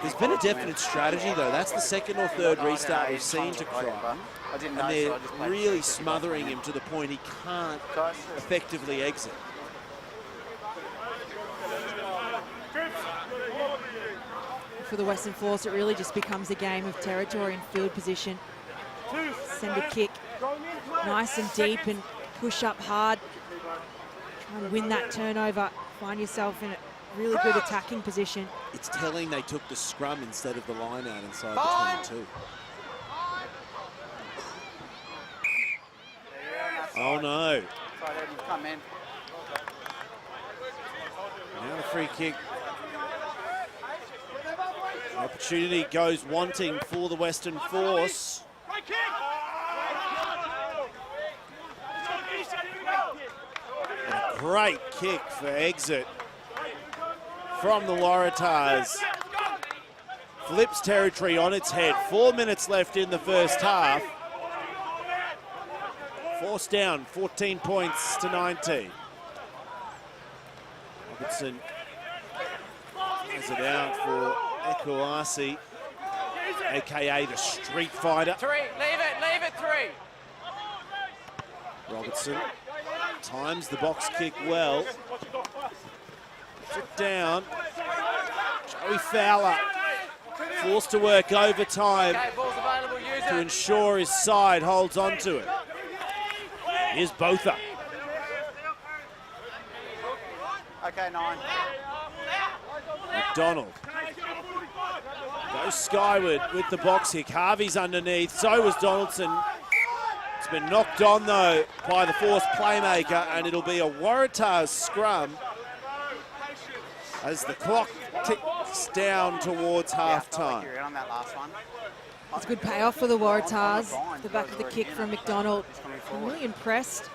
A: There's been a definite strategy though. That's the second or third restart we've seen to Crichton. And they're really smothering him to the point he can't effectively exit.
B: For the Western Force, it really just becomes a game of territory and field position. Send a kick nice and deep and push up hard. Try and win that turnover. Find yourself in a really good attacking position.
A: It's telling they took the scrum instead of the line out inside the 22. Oh no.
O: Come in.
A: Now the free kick. The opportunity goes wanting for the Western Force. A great kick for exit from the Waratahs. Flips territory on its head. 4 minutes left in the first half. Force down, 14 points to 19. Robertson has it out for Ekuasi, aka the Street Fighter.
Q: 3, leave it, 3.
A: Robertson times the box kick well. Puts it down. Joey Fowler forced to work overtime to ensure his side holds on to it. Here's Botha.
O: Okay, 9.
A: McDonald goes skyward with the box kick. Harvey's underneath, so was Donaldson. It's been knocked on though by the Force playmaker, and it'll be a Waratahs scrum as the clock ticks down towards half-time.
B: It's a good payoff for the Waratahs. The back of the kick from McDonald. I'm really impressed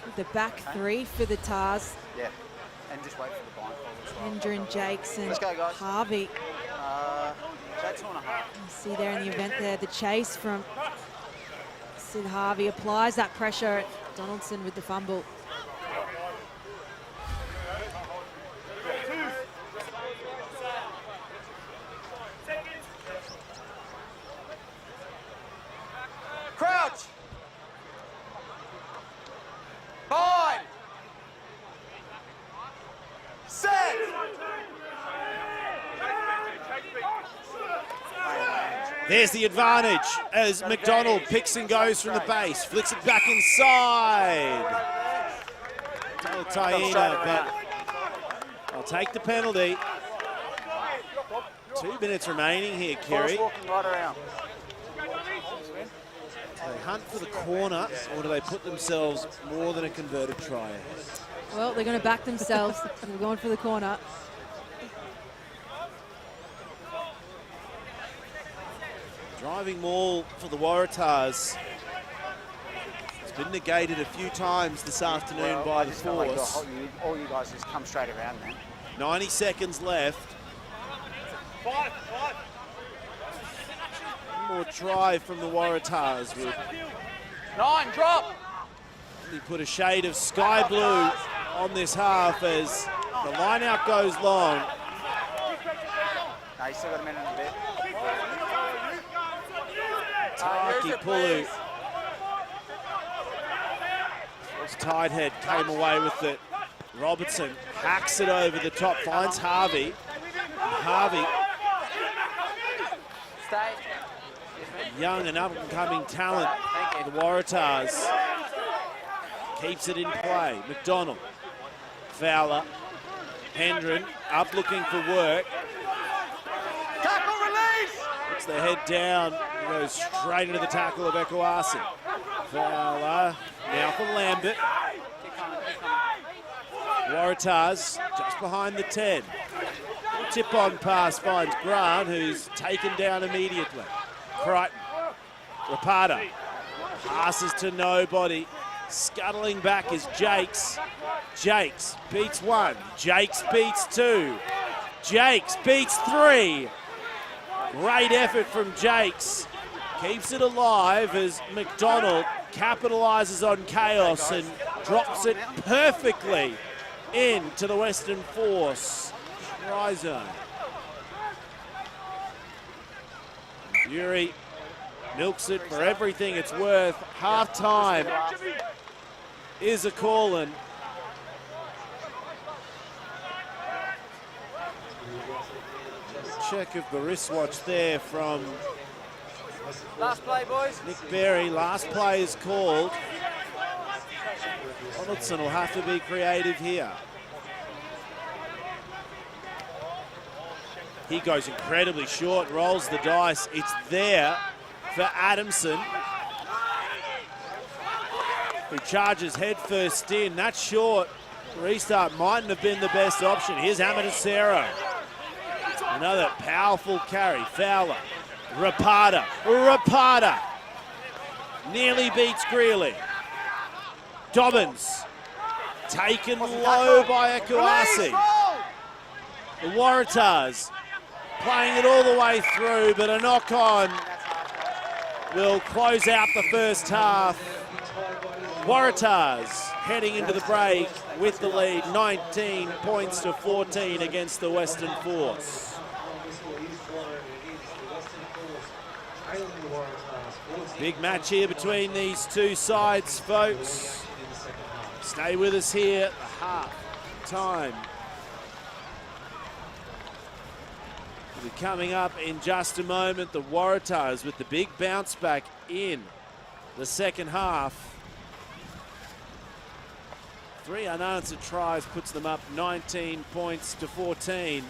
B: with the back 3 for the Tars.
O: Yeah, and just wait for the blind call as well.
B: Hendren, Jakes and
O: Let's go, guys.
B: Harvey.
O: That's 2.5.
B: You see there in the event there, the chase from Sid Harvey applies that pressure. Donaldson with the fumble.
Q: Crouch. Bind. Set.
A: There's the advantage as McDonald picks and goes from the base, flicks it back inside. Taina, but I'll take the penalty. 2 minutes remaining here, Kerry. They hunt for the corner, or do they put themselves more than a converted try ahead?
B: Well, they're going to back themselves. They're going for the corner.
A: Driving maul for the Waratahs. It's been negated a few times this afternoon by the Force.
O: All you guys just come straight around then.
A: 90 seconds left. One more try from the Waratahs. With
Q: 9, drop.
A: he put a shade of sky blue on this half as the line out goes long.
O: No, you still got a minute and a bit.
A: Taki Pulu. Tidehead came away with it. Robertson hacks it over the top, finds Harvey. Harvey, young and up-and-coming talent for the Waratahs, keeps it in play. McDonald, Fowler, Hendren up looking for work.
Q: Tackle release!
A: Puts their head down, goes straight into the tackle of Ekwasi. Fowler, now for Lambert. Waratahs just behind the 10. Tip-on pass finds Grant, who's taken down immediately. Crichton, Rapata, passes to nobody. Scuttling back is Jakes. Jakes beats 1. Jakes beats 2. Jakes beats 3. Great effort from Jakes. Keeps it alive as McDonald capitalises on chaos and drops it perfectly into the Western Force try zone. Bury milks it for everything it's worth. Half time is a call-in. Check of the wristwatch there from
Q: Last play, boys.
A: Nick Berry. Last play is called. Donaldson will have to be creative here. He goes incredibly short, rolls the dice. It's there for Adamson, who charges head first in. That's short. Restart mightn't have been the best option. Here's Amatosero. Another powerful carry. Fowler. Rapata. Rapata. Nearly beats Greeley. Dobbins. Taken low by Ekwasi. The Waratahs playing it all the way through, but a knock-on will close out the first half. Waratahs heading into the break with the lead, 19 points to 14 against the Western Force. Big match here between these two sides, folks. Stay with us here at the half time. We'll be coming up in just a moment. The Waratahs with the big bounce back in the second half. 3 unanswered tries puts them up 19 points to 14.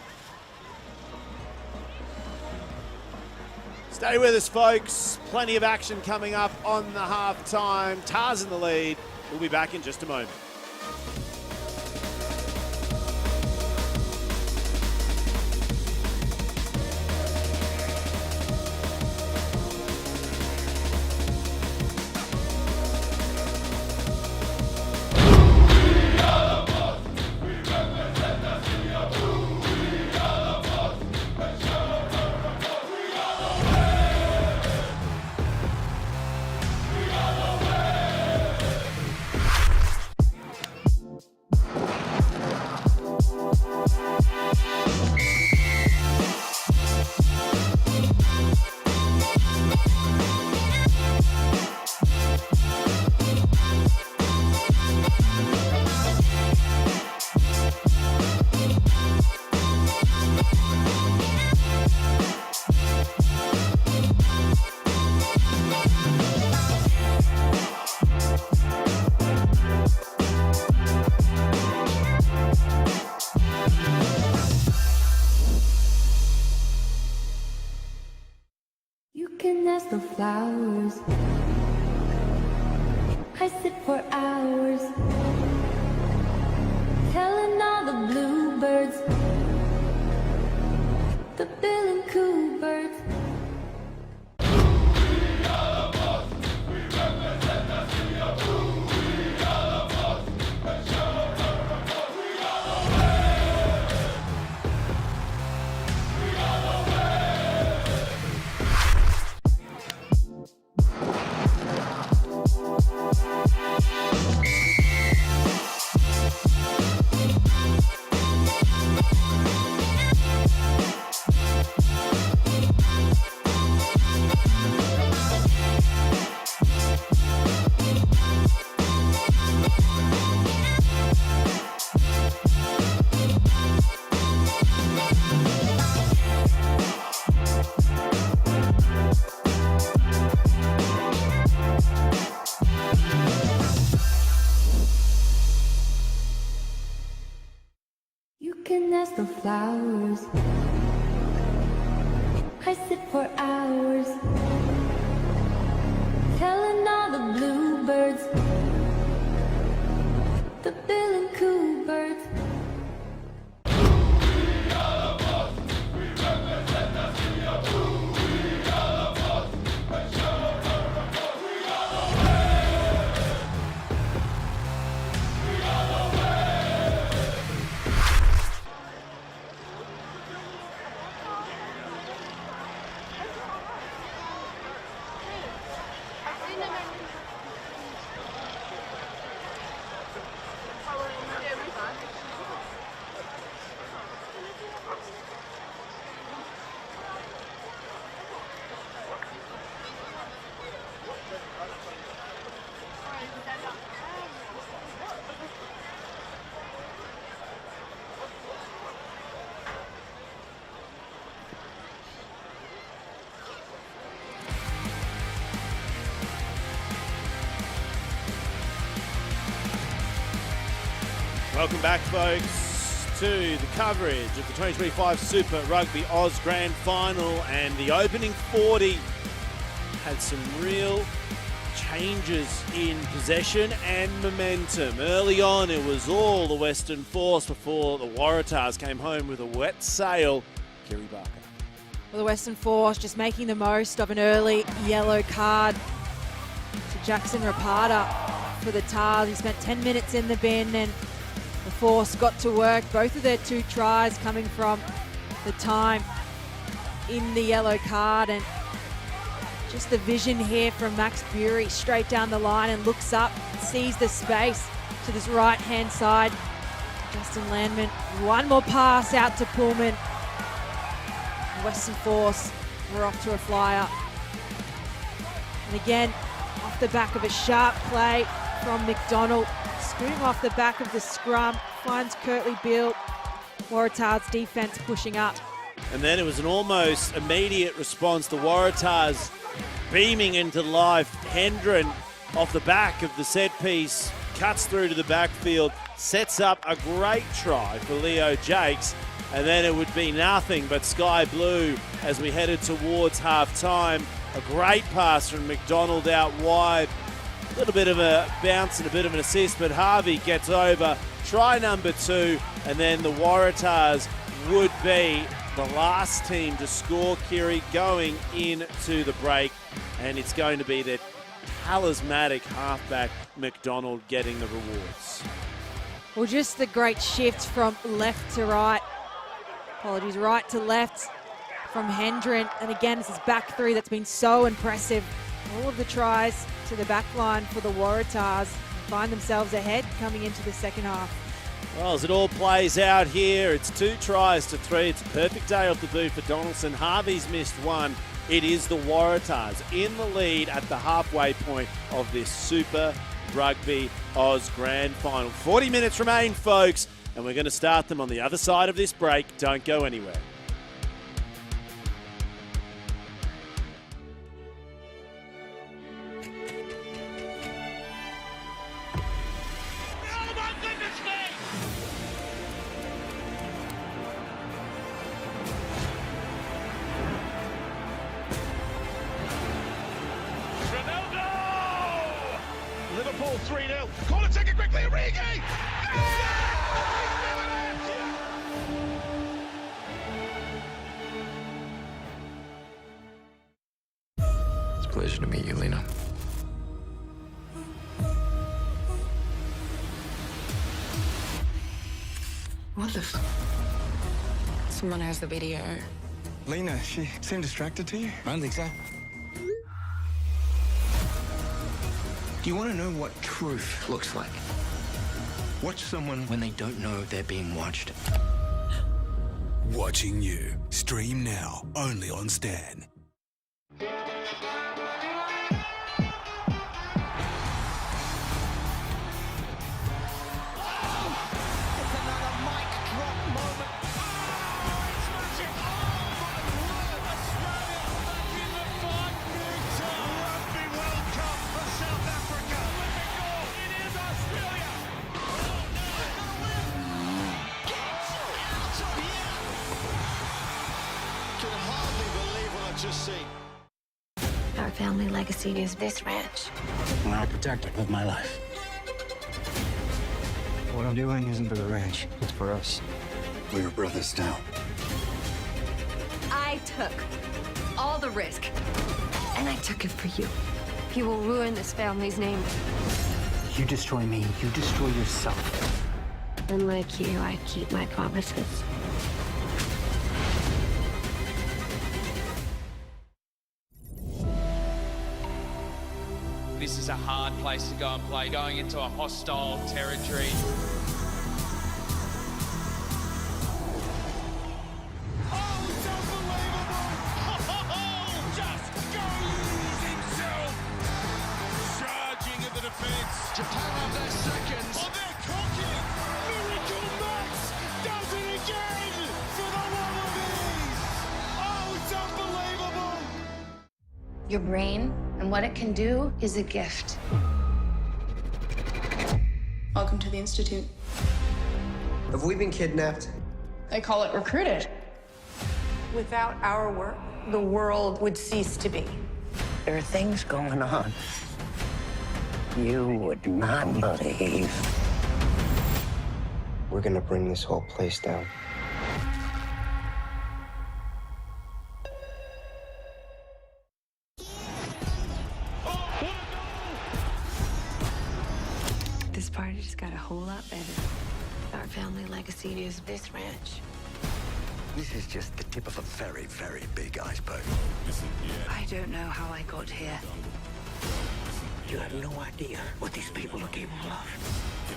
A: Stay with us, folks. Plenty of action coming up on the half-time. Tars in the lead. We'll be back in just a moment.
R: flowers. I sit for hours, telling all the bluebirds, the bill and coo birds. You can ask the flowers. I sit for hours, telling all the bluebirds, the bill and coo birds.
A: Welcome back, folks, to the coverage of the 2025 Super Rugby Aus Grand Final, and the opening 40 had some real changes in possession and momentum. Early on, it was all the Western Force before the Waratahs came home with a wet sail. Kerry Barker.
B: Well, the Western Force just making the most of an early yellow card to Jackson Rapata for the Tars. He spent 10 minutes in the bin, and the Force got to work. Both of their 2 tries coming from the time in the yellow card, and just the vision here from Max Bury straight down the line and looks up, sees the space to this right-hand side. Justin Landman, one more pass out to Pullman. Western Force were off to a flyer. And again, off the back of a sharp play from McDonald, scooting off the back of the scrum, finds Kurtley Beale. Waratahs defense pushing up.
A: And then it was an almost immediate response. The Waratahs beaming into life. Hendren off the back of the set piece, cuts through to the backfield, sets up a great try for Leo Jakes. And then it would be nothing but sky blue as we headed towards half-time. A great pass from McDonald out wide. A little bit of a bounce and a bit of an assist, but Harvey gets over. Try number 2, and then the Waratahs would be the last team to score, Kiri, going into the break. And it's going to be their talismanic halfback, McDonald, getting the rewards.
B: Well, just the great shift from left to right. Apologies, right to left from Hendren. And again, it's his back 3 that's been so impressive. All of the tries to the back line for the Waratahs find themselves ahead coming into the second half.
A: Well, as it all plays out here, it's 2 tries to 3. It's a perfect day off the boot for Donaldson. Harvey's missed 1. It is the Waratahs in the lead at the halfway point of this Super Rugby Aus Grand Final. 40 minutes remain, folks, and we're going to start them on the other side of this break. Don't go anywhere.
H: ball, 3-0. Call it, take it quickly, Origi!
K: It's a pleasure to meet you, Lena.
F: What the Someone has the video.
G: Lena, she seemed distracted to you? I don't think so. Do you want to know what truth looks like? Watch someone when they don't know they're being watched.
J: Watching You. Stream now, only on Stan.
F: Our family legacy is this ranch.
G: And I'll protect it with my life. What I'm doing isn't for the ranch, it's for us. We're brothers now.
F: I took all the risk, and I took it for you. You will ruin this family's name.
G: You destroy me, you destroy yourself.
F: Unlike you, I keep my promises.
S: This is a hard place to go and play, going into a hostile territory.
H: Oh, it's unbelievable! Just goes himself! Charging at the defence. Japan have their seconds. Oh, they're cooking! Miracle Max does it again for the Wallabies! Oh, it's unbelievable!
F: Your brain and what it can do is a gift.
T: Welcome to the Institute.
U: Have we been kidnapped?
T: They call it recruited. Without our work, the world would cease to be.
V: There are things going on you would not believe.
U: We're gonna bring this whole place down.
F: This party just got a whole lot better. Our family legacy is this ranch.
K: This is just the tip of a very, very big iceberg.
V: I don't know how I got here. You have no idea what these people are capable of.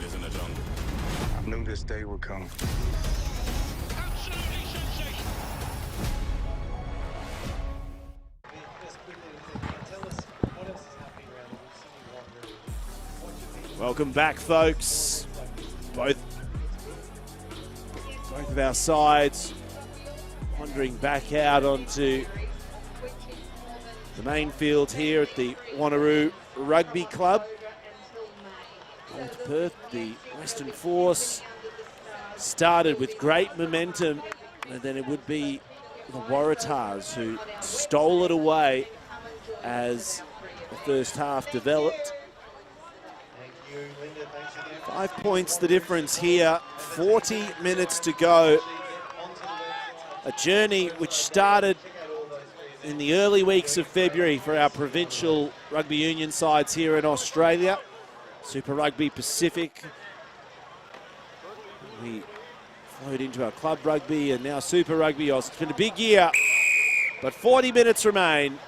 K: It isn't a jungle.
U: I knew this day would come.
H: Absolutely sensational.
A: Welcome back, folks. Both of our sides wandering back out onto the main field here at the Wanneroo Rugby Club. North Perth, the Western Force, started with great momentum, and then it would be the Waratahs who stole it away as the first half developed. 5 points the difference here, 40 minutes to go. A journey which started in the early weeks of February for our provincial rugby union sides here in Australia. Super Rugby Pacific. We flowed into our club rugby and now Super Rugby Aus. It's been a big year, but 40 minutes remain.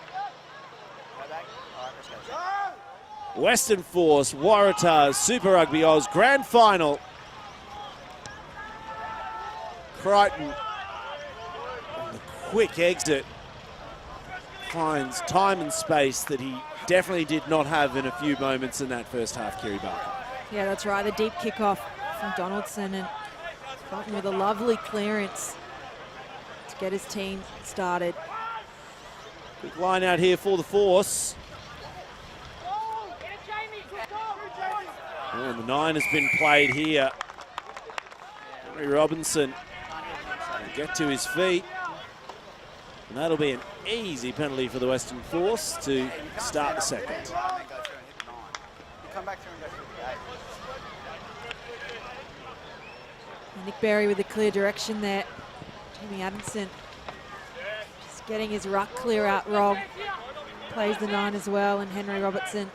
A: Western Force, Waratahs, Super Rugby Aus, grand final. Crichton, on the quick exit, finds time and space that he definitely did not have in a few moments in that first half, Kiri Barker.
B: Yeah, that's right. The deep kickoff from Donaldson, and Crichton with a lovely clearance to get his team started.
A: Quick line out here for the Force. Oh, and the 9 has been played here. Henry Robinson will get to his feet. And that'll be an easy penalty for the Western Force to start the second.
O: come back through and go through the gate.
B: Nick Berry with the clear direction there. Jamie Adamson just getting his ruck clear out wrong. Plays the 9 as well, and Henry Robertson.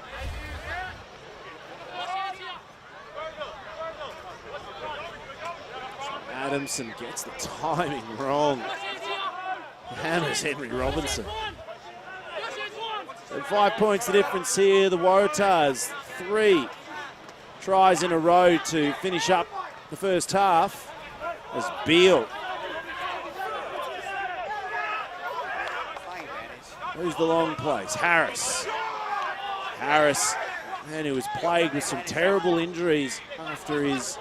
A: Adamson gets the timing wrong. Hammers Henry Robinson. So 5 points the difference here. The Waratahs 3 tries in a row to finish up the first half as Beale. Who's the long plays? Harris. Harris, man, who was plagued with some terrible injuries after his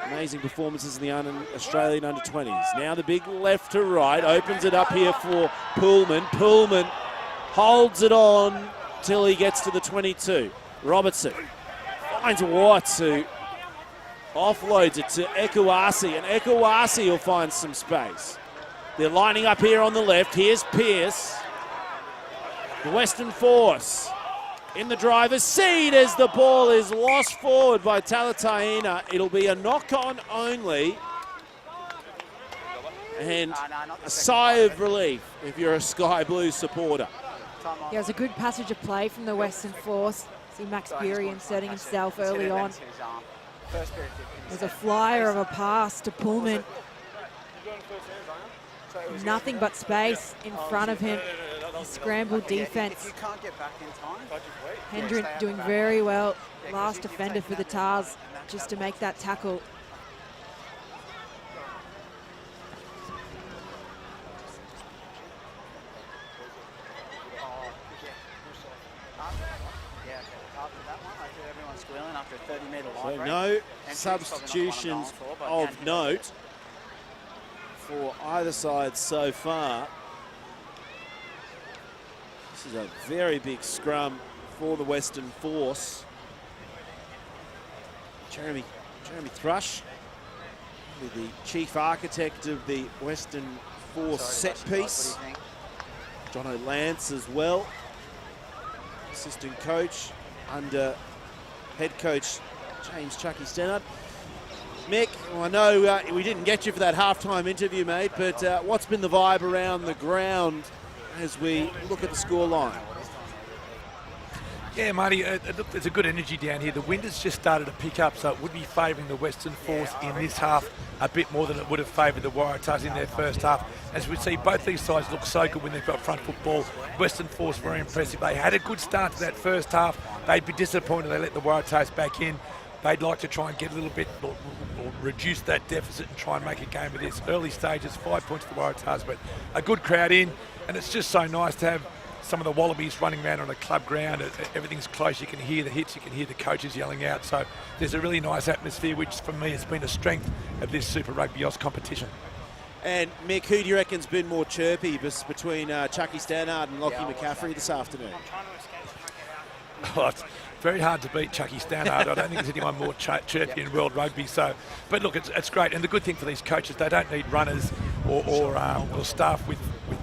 A: amazing performances in the Australian under-20s. Now the big left to right, opens it up here for Pullman. Pullman holds it on till he gets to the 22. Robertson finds Watts, who offloads it to Ekuasi, and Ekuasi will find some space. They're lining up here on the left. Here's Pearce. The Western Force in the driver's seat as the ball is lost forward by Talataina. It'll be a knock-on only. And a sigh of relief if you're a Sky Blue supporter.
B: Yeah, it was a good passage of play from the Western Force. See Max Beery inserting himself early on. There's a flyer of a pass to Pullman. Nothing but space in front of him. Scrambled defense. Hendren doing very well. Last defender for the Tars just to make that tackle.
A: So no substitutions of note for either side so far. This is a very big scrum for the Western Force. Jeremy Thrush, the chief architect of the Western Force set piece. Jono Lance as well, assistant coach under head coach James Chucky Stannard. Mick, well, I know we didn't get you for that halftime interview, mate, but what's been the vibe around the ground as we look at the scoreline?
P: Yeah, Marty, there's a good energy down here. The wind has just started to pick up, so it would be favouring the Western Force in this half a bit more than it would have favoured the Waratahs in their first half. As we see, both these sides look so good when they've got front football. Western Force very impressive. They had a good start to that first half. They'd be disappointed they let the Waratahs back in. They'd like to try and get a little bit or reduce that deficit and try and make a game of this. Early stages, 5 points to the Waratahs, but a good crowd in, and it's just so nice to have some of the Wallabies running around on a club ground. Everything's close. You can hear the hits. You can hear the coaches yelling out. So there's a really nice atmosphere, which for me has been a strength of this Super Rugby Aus competition.
A: And Mick, who do you reckon's been more chirpy between Chucky Stannard and Lockie McCaffrey this afternoon?
P: Oh, it's very hard to beat Chucky Stannard. I don't think there's anyone more chirpy in world rugby. So, but look, it's great. And the good thing for these coaches, they don't need runners or staff with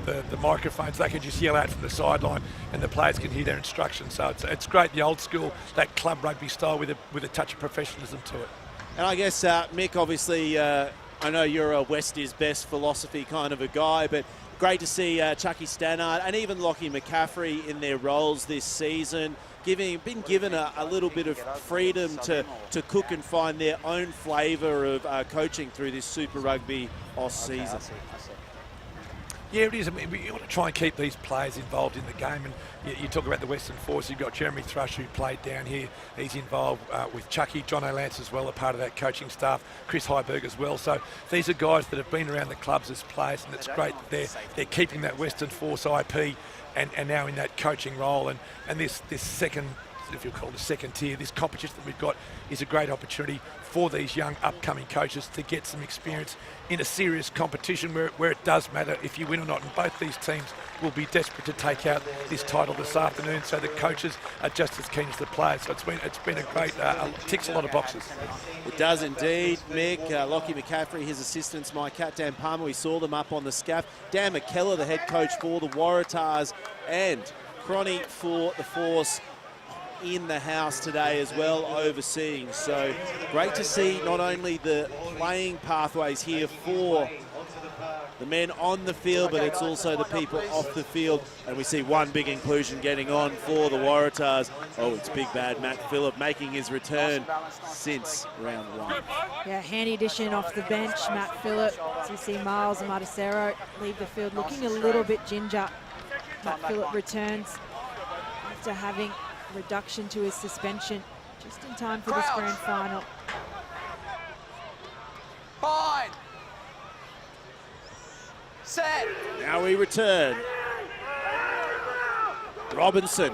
P: the microphones. They can just yell out from the sideline, and the players can hear their instructions. So it's great, the old school, that club rugby style with a touch of professionalism to it.
A: And I guess Mick, obviously, I know you're a West is best philosophy kind of a guy, but great to see Chucky Stannard and even Lockie McCaffrey in their roles this season. Been given a little bit of freedom to cook and find their own flavour of coaching through this Super Rugby Aus season.
P: Yeah, it is. I mean, we want to try and keep these players involved in the game. And you talk about the Western Force. You've got Jeremy Thrush, who played down here. He's involved with Chucky. Jono Lance as well, a part of that coaching staff. Chris Heiberg as well. So these are guys that have been around the clubs as players, and it's great that they're keeping that Western Force IP and now in that coaching role. And this second, if you call it a second tier, this competition that we've got is a great opportunity for these young upcoming coaches to get some experience in a serious competition where it does matter if you win or not. And both these teams will be desperate to take out this title this afternoon, so the coaches are just as keen as the players. So it's been a great, ticks a lot of boxes.
A: It does indeed, Mick. Lockie McCaffrey, his assistants, my cat Dan Palmer, we saw them up on the scaff. Dan McKellar, the head coach for the Waratahs, and Cronny for the Force. in the house today as well, overseeing. So great to see not only the playing pathways here for the men on the field, but it's also the people off the field. And we see one big inclusion getting on for the Waratahs. Oh, it's big bad Matt Phillip making his return since round one.
B: Yeah, handy addition off the bench, Matt Phillip. So you see Miles and Marticero leave the field looking a little bit ginger. Matt Phillip returns after having a reduction to his suspension just in time for this grand final.
Q: Fine. Set.
A: Now we return. Robinson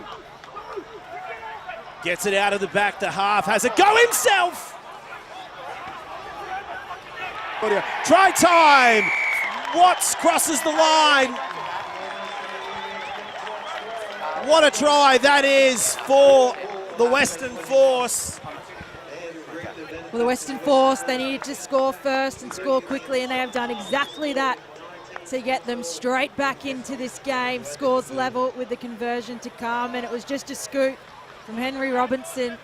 A: gets it out of the back to half, has a go himself. Try time. Watts crosses the line. What a try that is for the Western Force.
B: Well, the Western Force, they needed to score first and score quickly, and they have done exactly that to get them straight back into this game. Scores level with the conversion to come, and it was just a scoot from Henry Robinson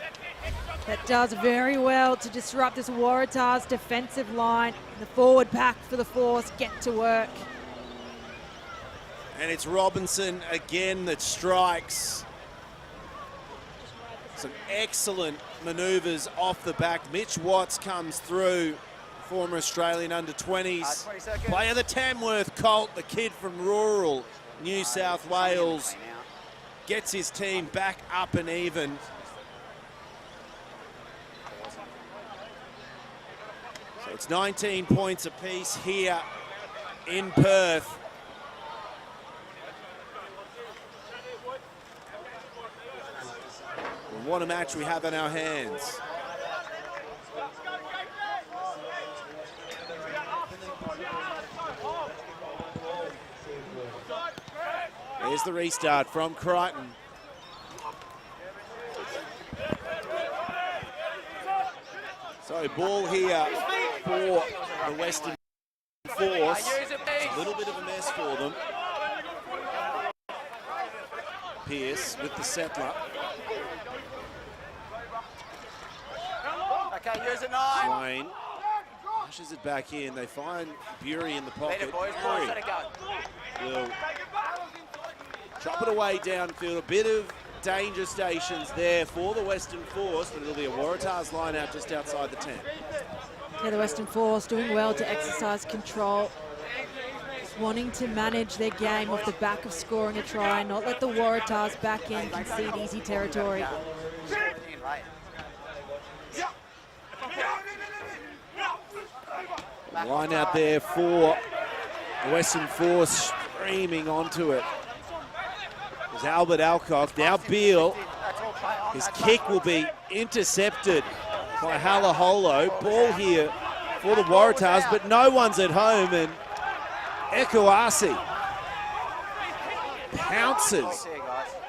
B: that does very well to disrupt this Waratahs defensive line. The forward pack for the Force get to work.
A: And it's Robinson again that strikes. Some excellent manoeuvres off the back. Mitch Watts comes through, former Australian under-20s. Player the Tamworth Colt, the kid from rural New South Wales, gets his team back up and even. So it's 19 points apiece here in Perth. And what a match we have in our hands. There's the restart from Crichton. So ball here for the Western Force. It's a little bit of a mess for them. Pearce with the settler.
Q: Okay, use it 9.
A: Swain pushes it back in. They find Bury in the pocket.
Q: Beat it, boys.
A: Bury
Q: Let it go.
A: will chop it away downfield. A bit of danger stations there for the Western Force, but it'll be a Waratahs line out just outside the 10.
B: Yeah, the Western Force doing well to exercise control. Just wanting to manage their game off the back of scoring a try, not let the Waratahs back in concede easy territory.
A: Line out there for the Western Force, streaming onto it. There's Albert Alcock. Now Beale. His kick will be intercepted by Halaholo. Ball here for the Waratahs, but no one's at home, and Ekuasi pounces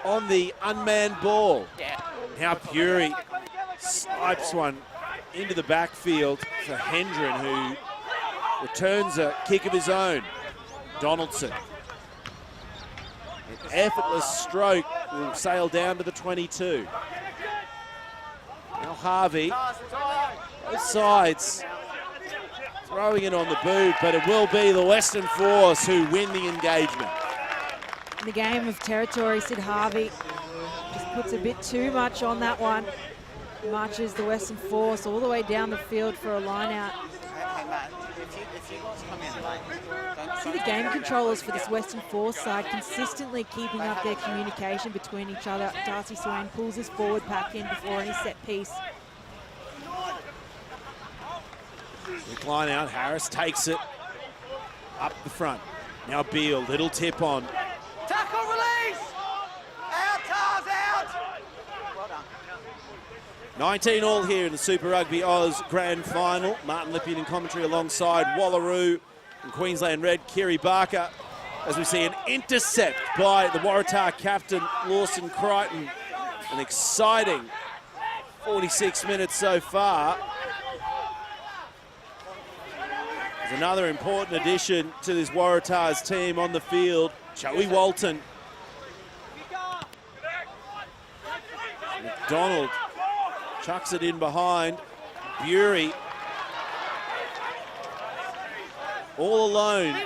A: on the unmanned ball. Now Bury snipes one into the backfield for Hendren, who returns a kick of his own. Donaldson. An effortless stroke will sail down to the 22. Now Harvey, both sides throwing it on the boot, but it will be the Western Force who win the engagement.
B: In the game of territory, Sid Harvey just puts a bit too much on that one. Marches the Western Force all the way down the field for a line out. See the game controllers for this Western Force side consistently keeping up their communication between each other. Darcy Swain pulls his forward pack in before any set piece.
A: Quick line out, Harris takes it up the front. Now Beale, little tip on.
Q: Tackle release! Out, Tars, out! Well done.
A: 19 all here in the Super Rugby Aus Grand Final. Martin Lippian in commentary alongside Wanneroo and Queensland Red, Kiri Barker. As we see an intercept by the Waratah captain, Lawson Crichton. An exciting 46 minutes so far. There's another important addition to this Waratahs team on the field, Joey Walton. Donald chucks it in behind. Bury all alone.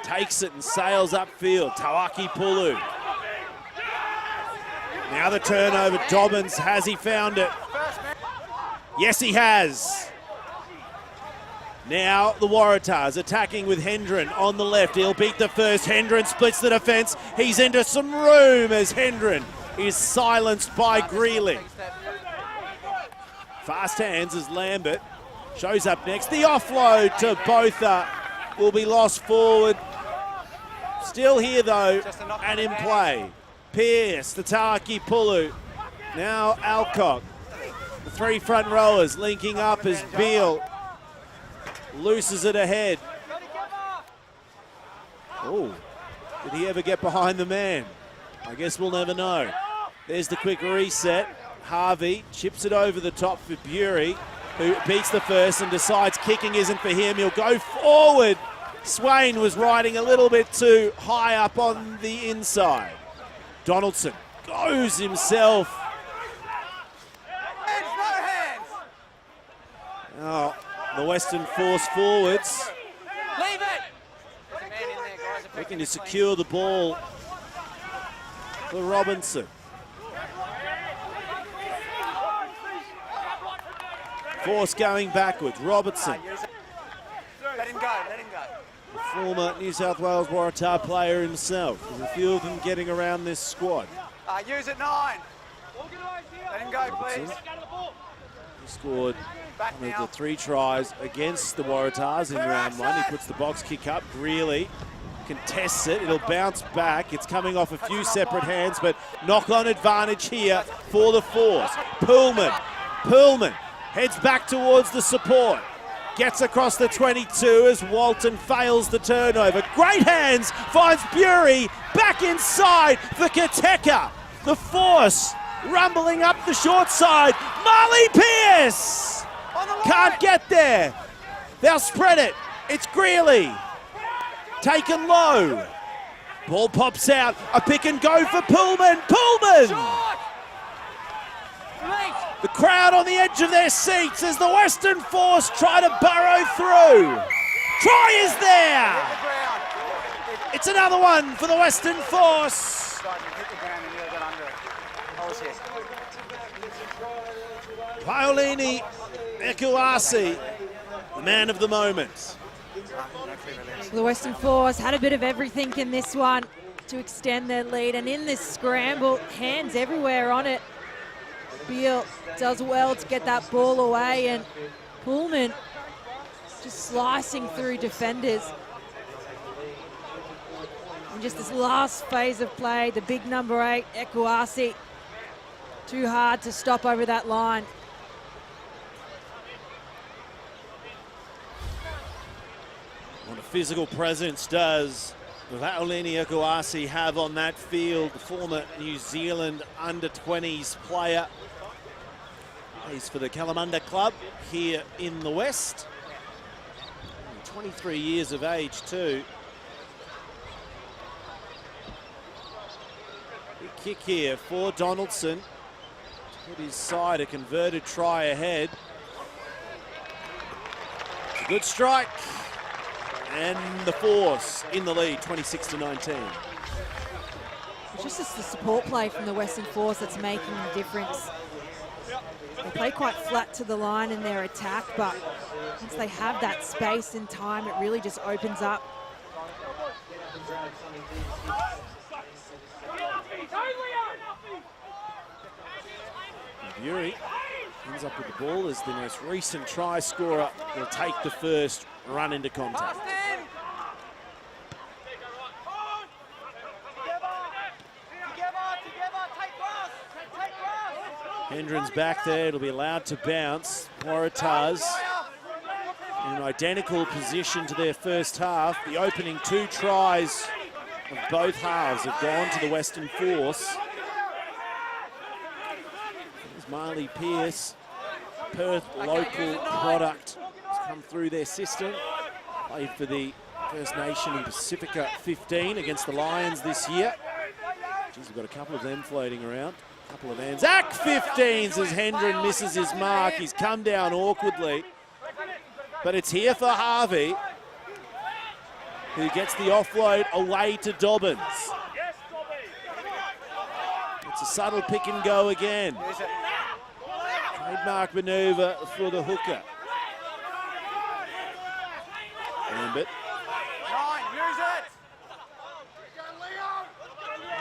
A: Takes it and sails upfield. Tawaki Pulu. Now the turnover. Dobbins, has he found it? Yes, he has. Now the Waratahs attacking with Hendren on the left. He'll beat the first. Hendren splits the defence. He's into some room as Hendren is silenced by Greeley. Fast hands as Lambert shows up next. The offload to Botha will be lost forward. Still here though and in play. Pearce, the Tawaki Pulu. Now Alcock. The three front rowers linking up as Beale looses it ahead. Oh, did he ever get behind the man? I guess we'll never know. There's the quick reset. Harvey chips it over the top for Bury, who beats the first and decides kicking isn't for him. He'll go forward. Swain was riding a little bit too high up on the inside. Donaldson goes himself. Oh, the Western Force forwards
Q: Leave it!
A: looking to secure the ball for Robinson. Force going backwards. Robertson,
Q: Let him go, let him go.
A: former New South Wales Waratah player himself. There's a few of them getting around this squad.
Q: Use it 9. Let him go, please.
A: He scored one of the 3 tries against the Waratahs in round 1. He puts the box kick up. Greeley contests it. It'll bounce back. It's coming off a few separate hands, but knock-on advantage here for the Force. Pullman heads back towards the support. Gets across the 22 as Walton fails the turnover. Great hands, finds Bury, back inside for Kateka. The Force rumbling up the short side. Marley Pearce can't get there. They'll spread it. It's Greeley. Taken low. Ball pops out. A pick and go for Pullman. The crowd on the edge of their seats as the Western Force try to burrow through. Try is there. It's another one for the Western Force. Paolini Ekuasi, the man of the moment.
B: So the Western Force had a bit of everything in this one to extend their lead, and in this scramble, hands everywhere on it. Beale does well to get that ball away, and Pullman just slicing through defenders. And just this last phase of play, the big number 8, Ekuasi, too hard to stop over that line.
A: What a physical presence does Vaolini Ekuasi have on that field, the former New Zealand under-20s player. He's for the Kalamunda Club here in the West. 23 years of age too. Big kick here for Donaldson. To put his side, a converted try ahead. It's a good strike. And the Force in the lead, 26-19.
B: It's just the support play from the Western Force that's making the difference. They play quite flat to the line in their attack, but once they have that space and time, it really just opens up.
A: Bury ends up with the ball as the most recent try scorer will take the first run into contact. Hendren's back there, it'll be allowed to bounce. Waratahs in an identical position to their first half. The opening 2 tries of both halves have gone to the Western Force. There's Marley Pearce, Perth local product, has come through their system. Played for the First Nation in Pacifica 15 against the Lions this year. Geez, we've got a couple of them floating around. Couple of Anzac 15s as Hendren misses his mark. He's come down awkwardly. But it's here for Harvey, who gets the offload away to Dobbins. It's a subtle pick and go again. Trademark manoeuvre for the hooker. Ambit.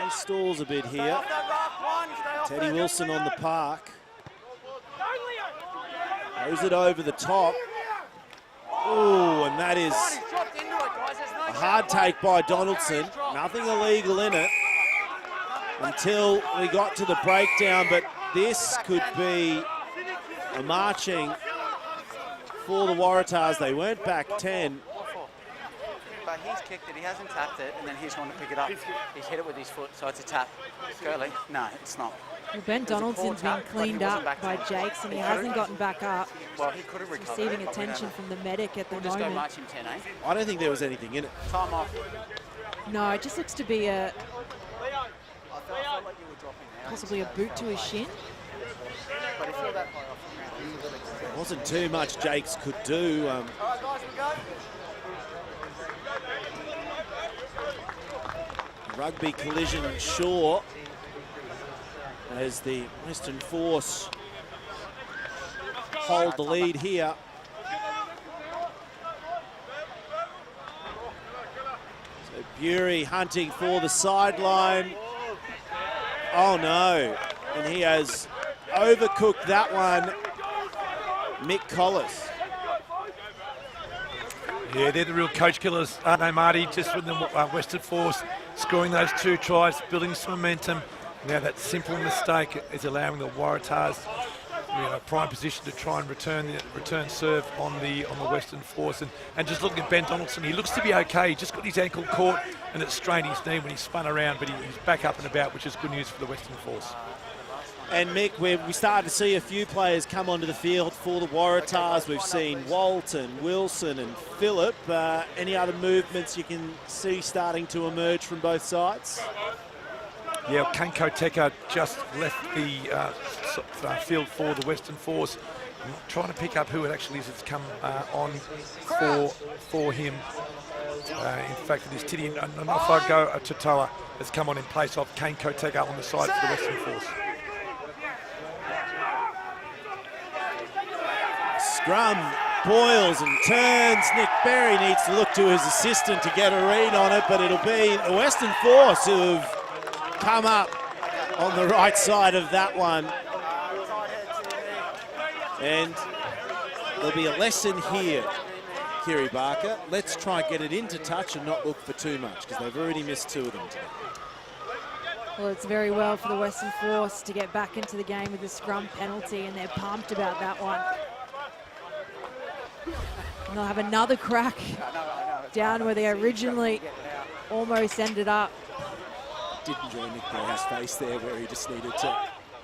A: He stalls a bit here. Teddy Wilson on the park. Throws it over the top. Oh, and that is a hard take by Donaldson. Nothing illegal in it until we got to the breakdown, but this could be a marching for the Waratahs. They weren't back 10.
O: But he's kicked it, he hasn't tapped it, and then he's gone to pick it up. He's hit it with his foot, so it's a tap. Curly? No, it's not.
B: Well, Ben Donaldson's been cleaned up by Jakes, and he hasn't gotten back up.
O: Well, he could have recovered.
B: Receiving attention from the medic at the
O: We'll just go
B: moment.
O: march him 10, eh?
A: I don't think there was anything in it.
O: Time off.
B: No, it just looks to be a
O: I felt like you were dropping there.
B: possibly a boot to his shin.
O: But if you're that high off the ground,
A: There wasn't too much Jakes could do.
O: All right, guys, we go.
A: Rugby collision Shaw as the Western Force hold the lead here. So Bury hunting for the sideline. Oh no, and he has overcooked that one. Mick Collis.
P: Yeah, they're the real coach killers, aren't they, Marty? Just with the Western Force scoring those 2 tries, building some momentum. Now that simple mistake is allowing the Waratahs prime position to try and return serve on the Western Force. And just looking at Ben Donaldson, he looks to be okay. He just got his ankle caught and it strained his knee when he spun around, but he's back up and about, which is good news for the Western Force.
A: And Mick, we started to see a few players come onto the field for the Waratahs. We've seen Walton, Wilson and Phillip. Any other movements you can see starting to emerge from both sides?
P: Yeah, Kanko Teka just left the field for the Western Force. I'm trying to pick up who it actually is that's come on for him. In fact, it is Titi Nofogo Totoa has come on in place of Kanko Teka on the side for the Western Force.
A: Scrum boils and turns. Nick Berry needs to look to his assistant to get a read on it, but it'll be the Western Force who've come up on the right side of that one. And there'll be a lesson here, Kiri Barker. Let's try and get it into touch and not look for too much, because they've already missed 2 of them today.
B: Well, it's very well for the Western Force to get back into the game with the scrum penalty, and they're pumped about that one. And they'll have another crack down where they originally almost ended up.
A: Did enjoy Nick Berry's face there, where he just needed to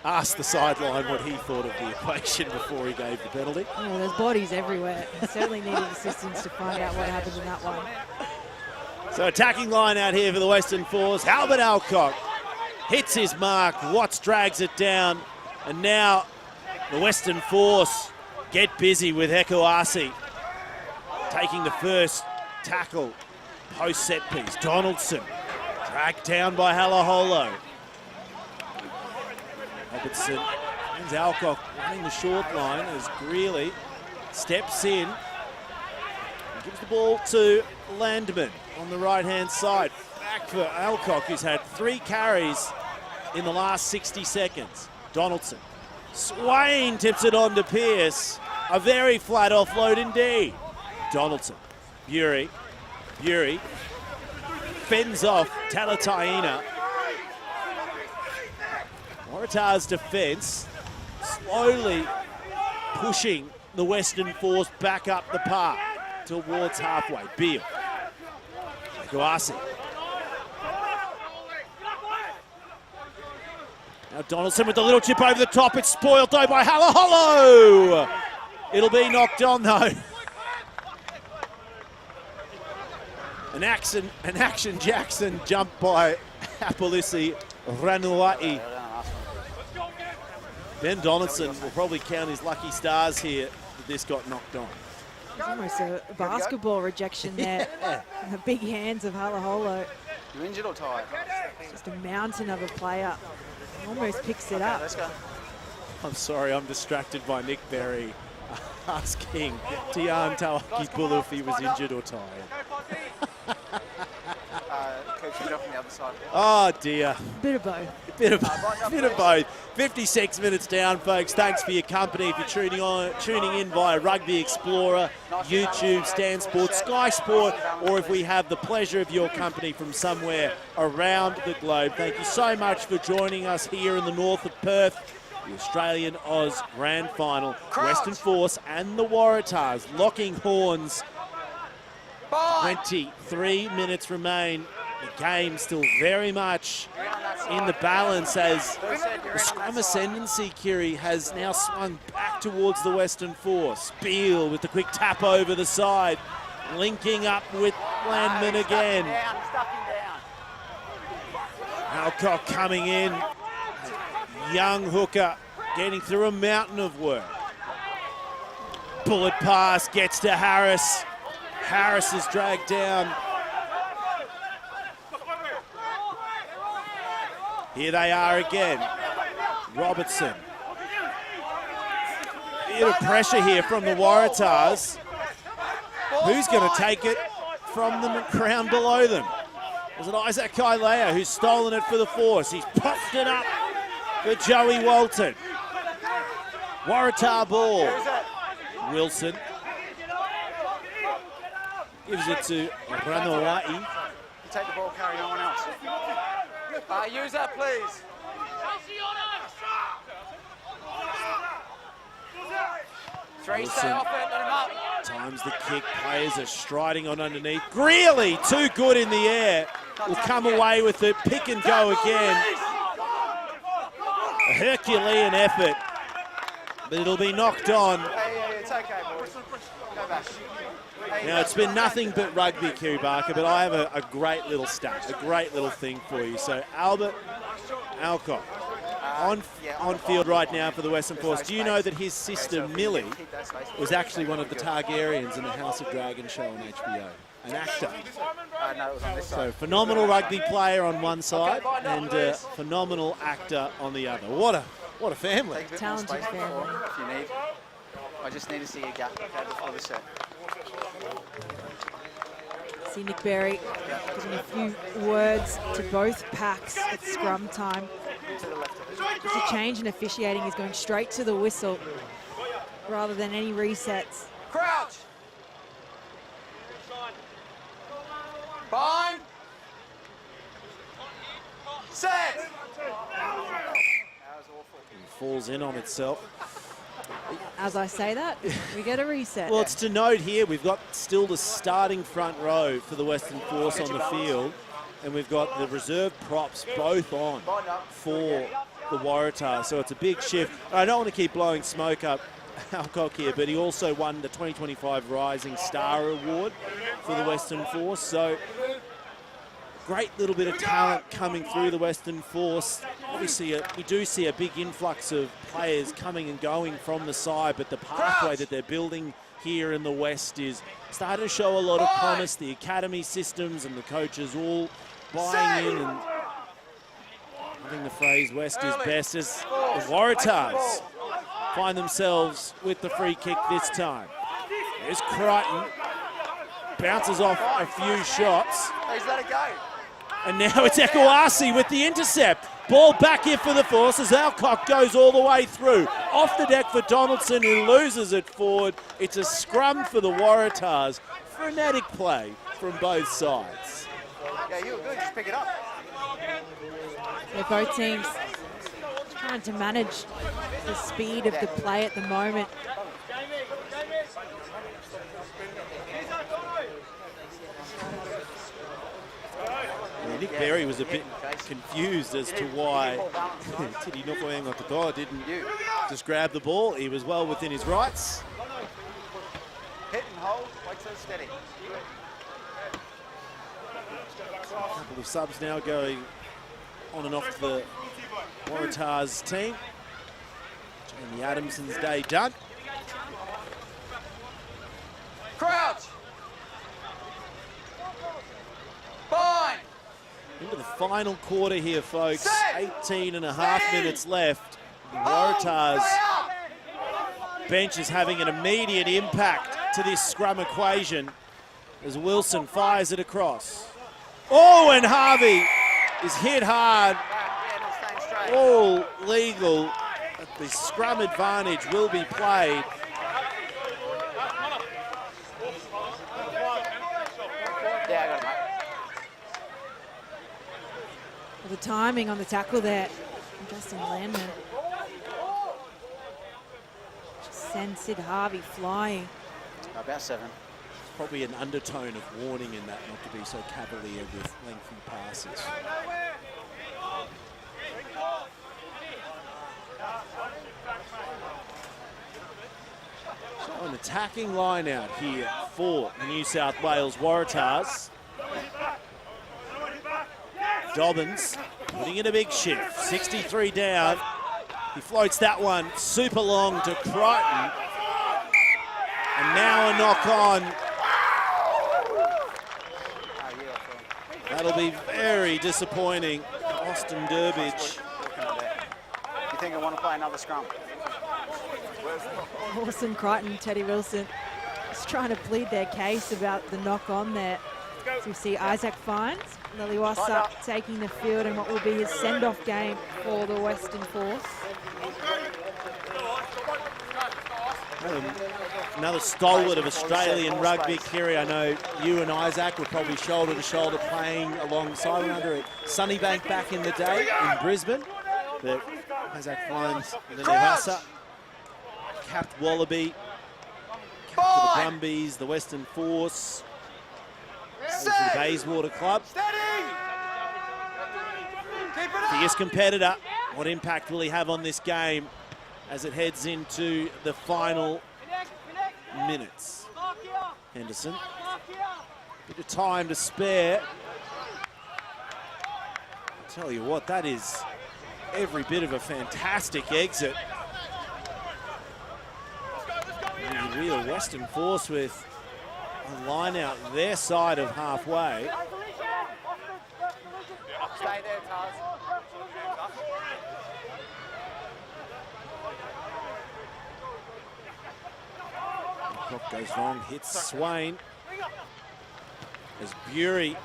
A: ask the sideline what he thought of the equation before he gave the penalty.
B: Oh, there's bodies everywhere. He certainly needed assistance to find out what happened in that one.
A: So attacking line out here for the Western Force. Albert Alcock hits his mark. Watts drags it down. And now the Western Force get busy with Ekoasi taking the first tackle post set piece. Donaldson dragged down by Halaholo. Robertson and Alcock running the short line as Greeley steps in and gives the ball to Landman on the right-hand side. Back for Alcock, who's had 3 carries in the last 60 seconds. Donaldson. Swain tips it on to Pearce. A very flat offload indeed. Donaldson. Bury fends off Talataina. Waratahs defence slowly pushing the Western Force back up the park towards halfway. Beale. Guasi. Now Donaldson with the little chip over the top. It's spoiled though by Halaholo. It'll be knocked on though. An action Jackson jump by Apolisi Ranuai. Ben Donaldson will probably count his lucky stars here that this got knocked on.
B: It's almost a basketball rejection there. In the big hands of Halaholo.
O: You injured or tired?
B: Just a mountain of a player. Almost picks it up.
O: Let's go.
A: I'm sorry, I'm distracted by Nick Berry asking Tian Tawaki-Bulu if he was injured or tired.
O: Coach, get off on the other side.
A: Oh dear.
B: Bit of both.
A: Bit of both. 56 minutes down, folks. Thanks for your company. If you're tuning in via Rugby Explorer, YouTube, Stan Sport, Sky Sport, or if we have the pleasure of your company from somewhere around the globe, thank you so much for joining us here in the north of Perth. The Australian Oz Grand Final. Western Force and the Waratahs locking horns. 23 minutes remain. The game still very much in the balance as the scrum ascendancy, Kiri, has now swung back towards the Western Force. Beale with the quick tap over the side, linking up with Landman again. Alcock coming in. Young hooker getting through a mountain of work. Bullet pass gets to Harris. Harris is dragged down. Here they are again. Robertson. Bit of pressure here from the Waratahs. Who's going to take it from the ground below them? Was it Isaac Kailea who's stolen it for the Force? He's popped it up for Joey Walton. Waratah ball. Wilson gives it to Ranawai.
O: You take the ball, carry no one else. Use that, please. Three, stay off it, let him up.
A: Times the kick, players are striding on underneath. Greeley, too good in the air, will come away with it, pick and go again. A Herculean effort, but it'll be knocked on.
O: Hey, it's okay, boys. Go back.
A: Now, it's been nothing but rugby, Kerry Barker, but I have a great little stat, a great little thing for you. So, Albert Alcock on field right now for the Western Force. Do you know that his sister, Millie, was actually one of the Targaryens in the House of Dragon show on HBO? An actor.
O: No, it was on this side.
A: So, phenomenal rugby player on one side and phenomenal actor on the other. What a family.
B: Talented family.
O: If you need. I just need to see a gap, okay, before the set.
B: See Nick Berry giving a few words to both packs at scrum time. Just a change in officiating. He's going straight to the whistle rather than any resets.
O: Crouch! Bind! Set! That was awful.
A: It falls in on itself.
B: As I say that, we get a reset.
A: Well, it's to note here, we've got still the starting front row for the Western Force on the field, and we've got the reserve props both on for the Waratahs, so it's a big shift. I don't want to keep blowing smoke up Alcock here, but he also won the 2025 Rising Star Award for the Western Force, so great little bit of talent coming through the Western Force. Obviously, we do see a big influx of players coming and going from the side, but the pathway that they're building here in the West is starting to show a lot of promise. The academy systems and the coaches all buying in, and I think the phrase West is best as the Waratahs find themselves with the free kick this time. There's Crichton, bounces off a few shots.
O: He's let it go.
A: And now it's Ekawasi with the intercept. Ball back here for the Force as Alcock goes all the way through. Off the deck for Donaldson, who loses it forward. It's a scrum for the Waratahs. Frenetic play from both sides.
O: Yeah, you were good. Just pick it up.
B: Yeah, both teams trying to manage the speed of the play at the moment.
A: Nick Berry was a bit confused as to why Titi Nofoenga didn't just grab the ball. He was well within his rights.
O: Hit and hold, wait till it's steady.
A: A couple of subs now going on and off the Waratahs team. And the Adamson's day done.
Q: Crouch. Bind.
A: Into the final quarter here, folks. 18 and a half minutes left. The Waratahs bench is having an immediate impact to this scrum equation as Wilson fires it across. Oh, and Harvey is hit hard. All legal. But the scrum advantage will be played.
B: The timing on the tackle there, Justin Landman. Just sends Sid Harvey flying.
O: About 7.
A: Probably an undertone of warning in that, not to be so cavalier with lengthy passes. So an attacking line out here for the New South Wales Waratahs. Dobbins putting in a big shift, 63 down. He floats that one super long to Crichton. And now a knock on. That'll be very disappointing. Austin Durbidge.
O: You think I want to play another scrum?
B: Awesome Crichton, Teddy Wilson, just trying to plead their case about the knock on there. So we see Isaac Fines, Liliwasa taking the field in what will be his send-off game for the Western Force.
A: Another stalwart of Australian rugby. Kiri, I know you and Isaac were probably shoulder to shoulder playing alongside one another at Sunnybank back in the day in Brisbane. But Isaac Fines, Liliwasa, capped Wallaby, capped the Brumbies, the Western Force, the Bayswater Club. Fierce competitor. What impact will he have on this game as it heads into the final minutes? Henderson, bit of time to spare. I'll tell you what, that is every bit of a fantastic exit. The real Western Force with a line out their side of halfway.
O: Stay there, Taz.
A: Clock goes long, hits Swain. As Bury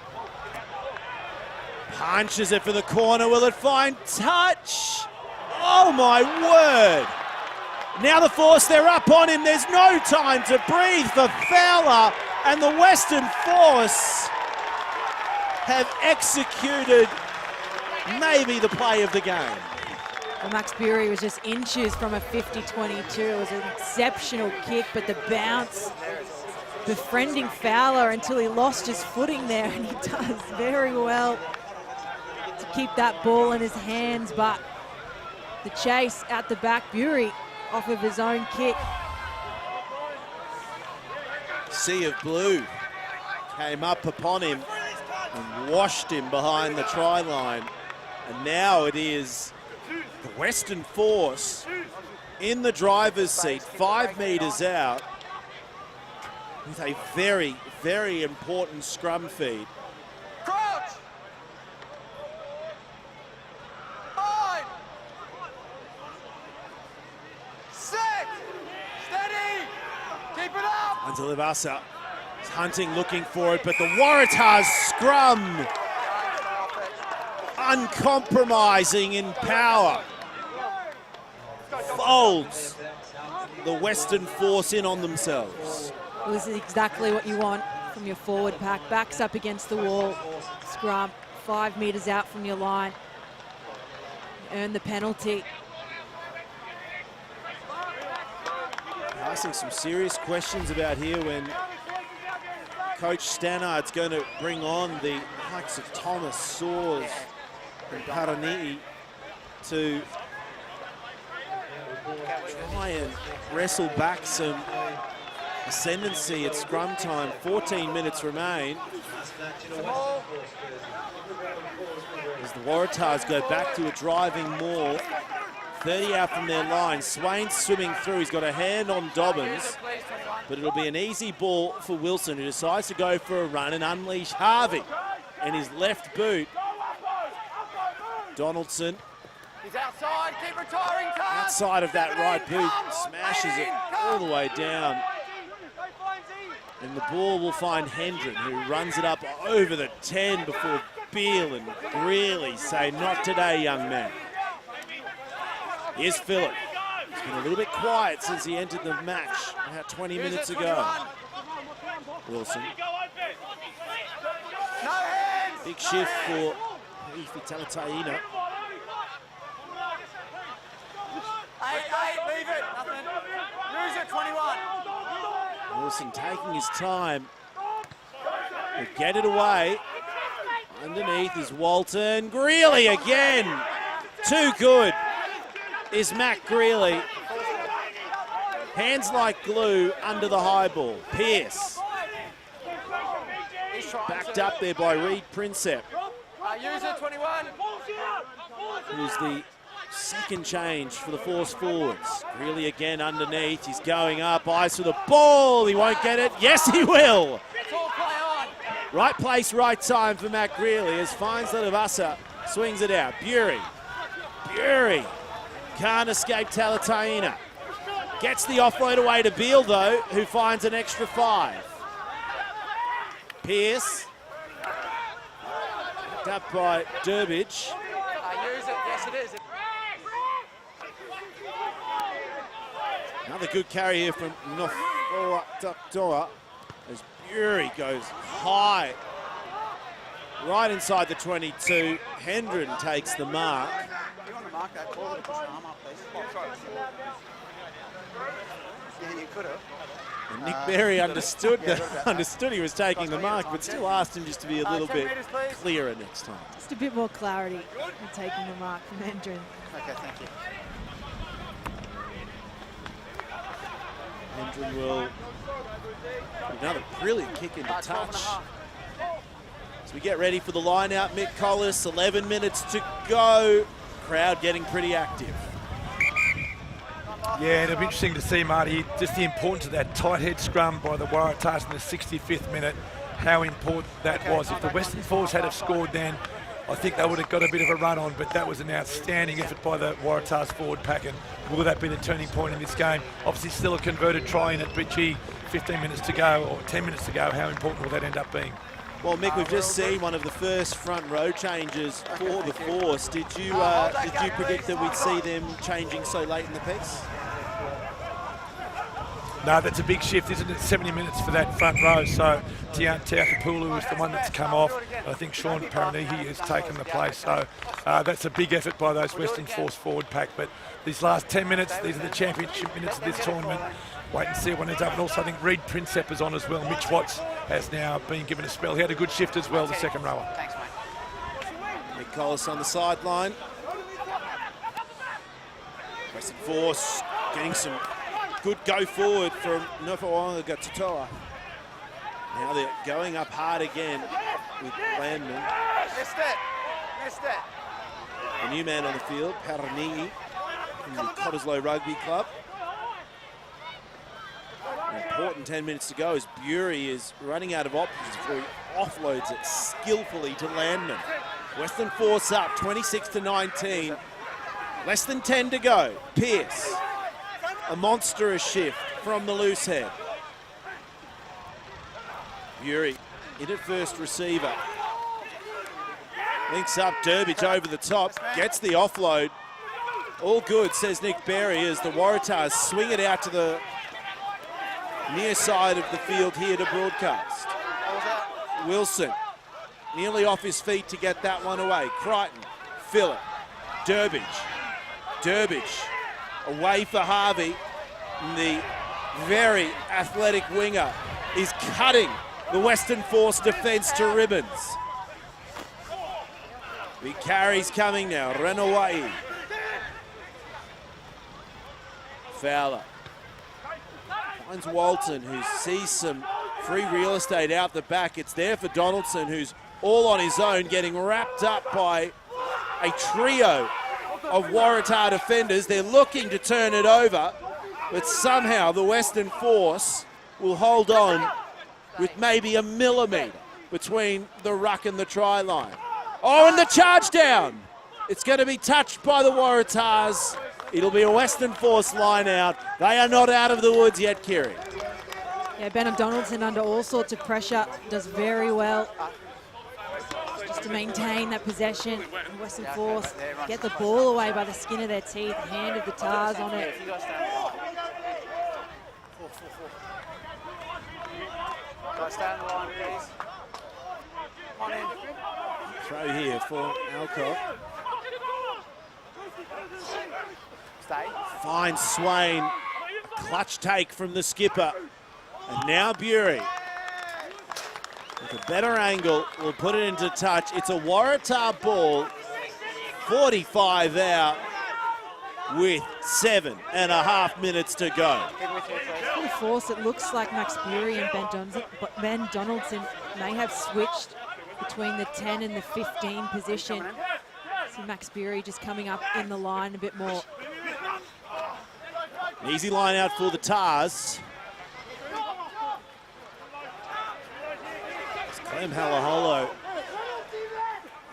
A: punches it for the corner. Will it find touch? Oh my word! Now the Force, they're up on him. There's no time to breathe for Fowler, and the Western Force have executed maybe the play of the game.
B: Well, Max Bury was just inches from a 50-22. It was an exceptional kick, but the bounce befriending Fowler until he lost his footing there, and he does very well to keep that ball in his hands, but the chase at the back, Bury off of his own kick.
A: Sea of blue came up upon him and washed him behind the try line. And now it is the Western Force in the driver's seat, 5 metres out, with a very, very important scrum feed.
Q: Crouch! Bind! Sit! Steady! Keep it up!
A: Until Ivasa is hunting, looking for it, but the Waratahs scrum uncompromising in power. Folds the Western Force in on themselves.
B: Well, this is exactly what you want from your forward pack. Backs up against the wall, scrum, 5 metres out from your line. Earn the penalty.
A: Asking some serious questions about here when Coach Stannard's going to bring on the likes of Thomas, Soares and Parani'i to try and wrestle back some ascendancy at scrum time. 14 minutes remain as the Waratahs go back to a driving maul. 30 out from their line. Swain's swimming through. He's got a hand on Dobbins, but it'll be an easy ball for Wilson, who decides to go for a run and unleash Harvey and his left boot. Donaldson.
Q: He's outside, keep retiring, Tom.
A: Outside of that right boot, smashes it all the way down. And the ball will find Hendren, who runs it up over the 10 before Beale and Greeley say, not today, young man. Here's Phillip. He's been a little bit quiet since he entered the match about 20 minutes ago. Wilson. Big shift for Ifi Talataina.
Q: Leave it. Nothing. Use it, 21.
A: Wilson taking his time. He'll get it away. Underneath is Walton. Greeley again. Too good is Matt Greeley. Hands like glue under the high ball. Pearce. Backed up there by Reed Prinsep.
Q: Use it, 21.
A: Who's the second change for the Force forwards. Greeley again underneath. He's going up. Eyes for the ball. He won't get it. Yes, he will. Right place, right time for Matt Greeley as Finesler swings it out. Bury can't escape Talataina. Gets the offload away to Beale though, who finds an extra 5. Pearce. Picked up by Durbidge.
Q: Use it, yes it is.
A: Another good carry here from Nofoa as Bury goes high. Right inside the 22. Hendren takes the mark.
O: You want to mark that call and push your arm up, please? Yeah, you could have.
A: And Nick Berry understood he was taking the mark, but still asked him just to be a little bit clearer next time.
B: Just a bit more clarity in taking the mark from Hendren.
O: Okay, thank you.
A: Hendren will another brilliant kick into touch. As we get ready for the line out, Mick Collis, 11 minutes to go. Crowd getting pretty active.
P: Yeah, it'll be interesting to see, Marty, just the importance of that tight head scrum by the Waratahs in the 65th minute, how important that was. If the Western Force had have scored then, I think they would have got a bit of a run on, but that was an outstanding effort by the Waratahs forward pack, and will that be the turning point in this game? Obviously still a converted try in it, but gee, 15 minutes to go, or 10 minutes to go, how important will that end up being?
A: Well, Mick, we've just seen one of the first front row changes for the Force. Did you predict that we'd see them changing so late in the piece?
P: No, that's a big shift, isn't it? 70 minutes for that front row. So Teakapulu is the one that's come off. I think Sean Paranihi has taken the place. So that's a big effort by those Western Force forward pack. But these last 10 minutes, these are the championship minutes of this tournament. Wait and see what ends up. And also I think Reed Prinsep is on as well. Mitch Watts has now been given a spell. He had a good shift as well, the second rower.
O: Thanks, mate.
A: Mick Collis on the sideline. Western Force getting some good go forward from Nofoa Totoa. Now they're going up hard again with Landman.
Q: Missed it.
A: A new man on the field, Paranihi from the Cottesloe Rugby Club. An important 10 minutes to go as Bury is running out of options before he offloads it skillfully to Landman. Western Force up 26-19. Less than 10 to go. Pearce. A monstrous shift from the loose head. Bury in at first receiver. Links up Durbidge over the top. Gets the offload. All good, says Nick Berry, as the Waratahs swing it out to the near side of the field here to broadcast. Wilson nearly off his feet to get that one away. Crichton, Phillip, Durbidge. Away for Harvey. And the very athletic winger is cutting the Western Force defence to ribbons. Big carries coming now. Renawai. Fowler. Finds Walton, who sees some free real estate out the back. It's there for Donaldson, who's all on his own, getting wrapped up by a trio of Waratah defenders. They're looking to turn it over, but somehow the Western Force will hold on with maybe a millimetre between the ruck and the try line. Oh, and the charge down. It's going to be touched by the Waratahs. It'll be a Western Force line out. They are not out of the woods yet, Kiri.
B: Yeah, Benham Donaldson under all sorts of pressure does very well just to maintain that possession. And Western Force get the ball away by the skin of their teeth, handed the Tars on it.
O: Guys, stay on the line, please. Come on in.
A: Throw here for Alcock.
O: Stay.
A: Fine Swain. Clutch take from the skipper. And now Bury, with a better angle, will put it into touch. It's a Waratah ball, 45 out, with 7.5 minutes to go.
B: For the Force, it looks like Max Bury and Ben Donaldson may have switched between the 10 and the 15 position. See Max Bury just coming up in the line a bit more.
A: An easy line out for the Tars. Clem Halaholo,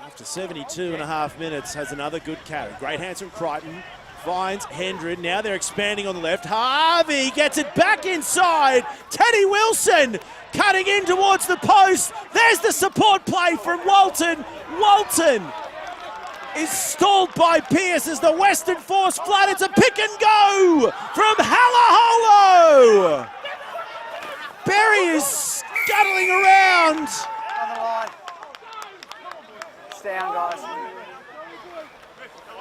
A: after 72.5 minutes, has another good carry. Great hands from Crichton, finds Hendren. Now they're expanding on the left. Harvey gets it back inside. Teddy Wilson cutting in towards the post. There's the support play from Walton. Walton is stalled by Pearce as the Western Force flood. It's a pick and go from Halaholo. Berry is scuttling around.
O: On the line. Stay down, guys.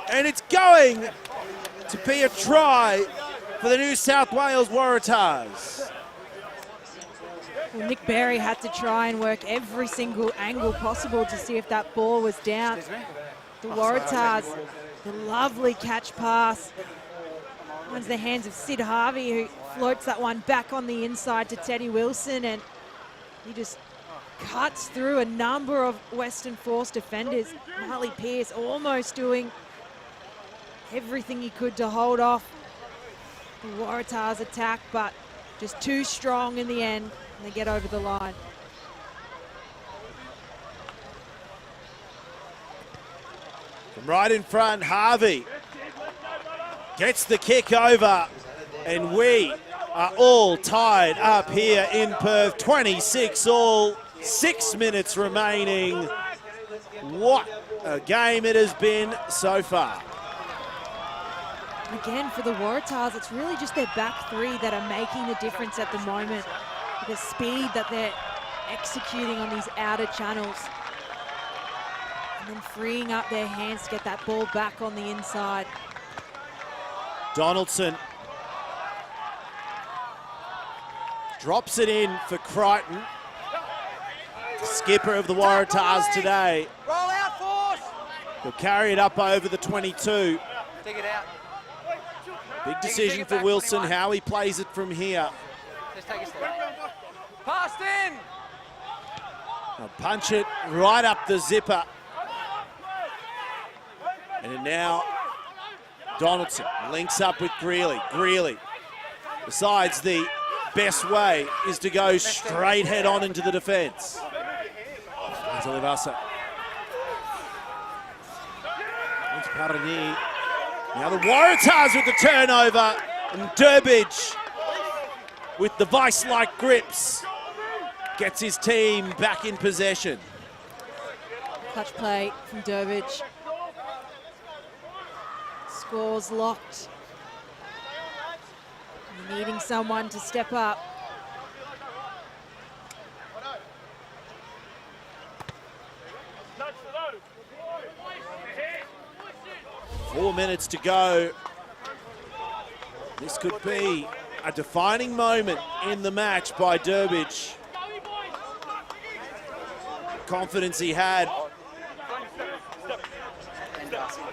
A: And it's going to be a try for the New South Wales Waratahs.
B: Well, Nick Berry had to try and work every single angle possible to see if that ball was down. The Waratahs, the lovely catch pass. Finds the hands of Sid Harvey, who floats that one back on the inside to Teddy Wilson, and he just cuts through a number of Western Force defenders. Marley Pearce almost doing everything he could to hold off the Waratahs' attack, but just too strong in the end, and they get over the line.
A: From right in front, Harvey gets the kick over, and we are all tied up here in Perth. 26 all, 6 minutes remaining. What a game it has been so far.
B: Again, for the Waratahs, it's really just their back three that are making the difference at the moment. The speed that they're executing on these outer channels. And then freeing up their hands to get that ball back on the inside.
A: Donaldson drops it in for Crichton. Skipper of the Waratahs today.
O: Roll out, Force!
A: He'll carry it up over the 22.
O: Take it out.
A: Big decision for Wilson, how he plays it from here.
O: Just take a step. Passed in!
A: They'll punch it right up the zipper. And now Donaldson links up with Greeley. Greeley decides the best way is to go straight head on into the defence. Olivasa. Now the Waratahs with the turnover, and Durbidge with the vice-like grips gets his team back in possession.
B: Clutch play from Durbidge. Scores locked. Needing someone to step up.
A: Four minutes to go. This could be a defining moment in the match by Durbidge. Confidence he had.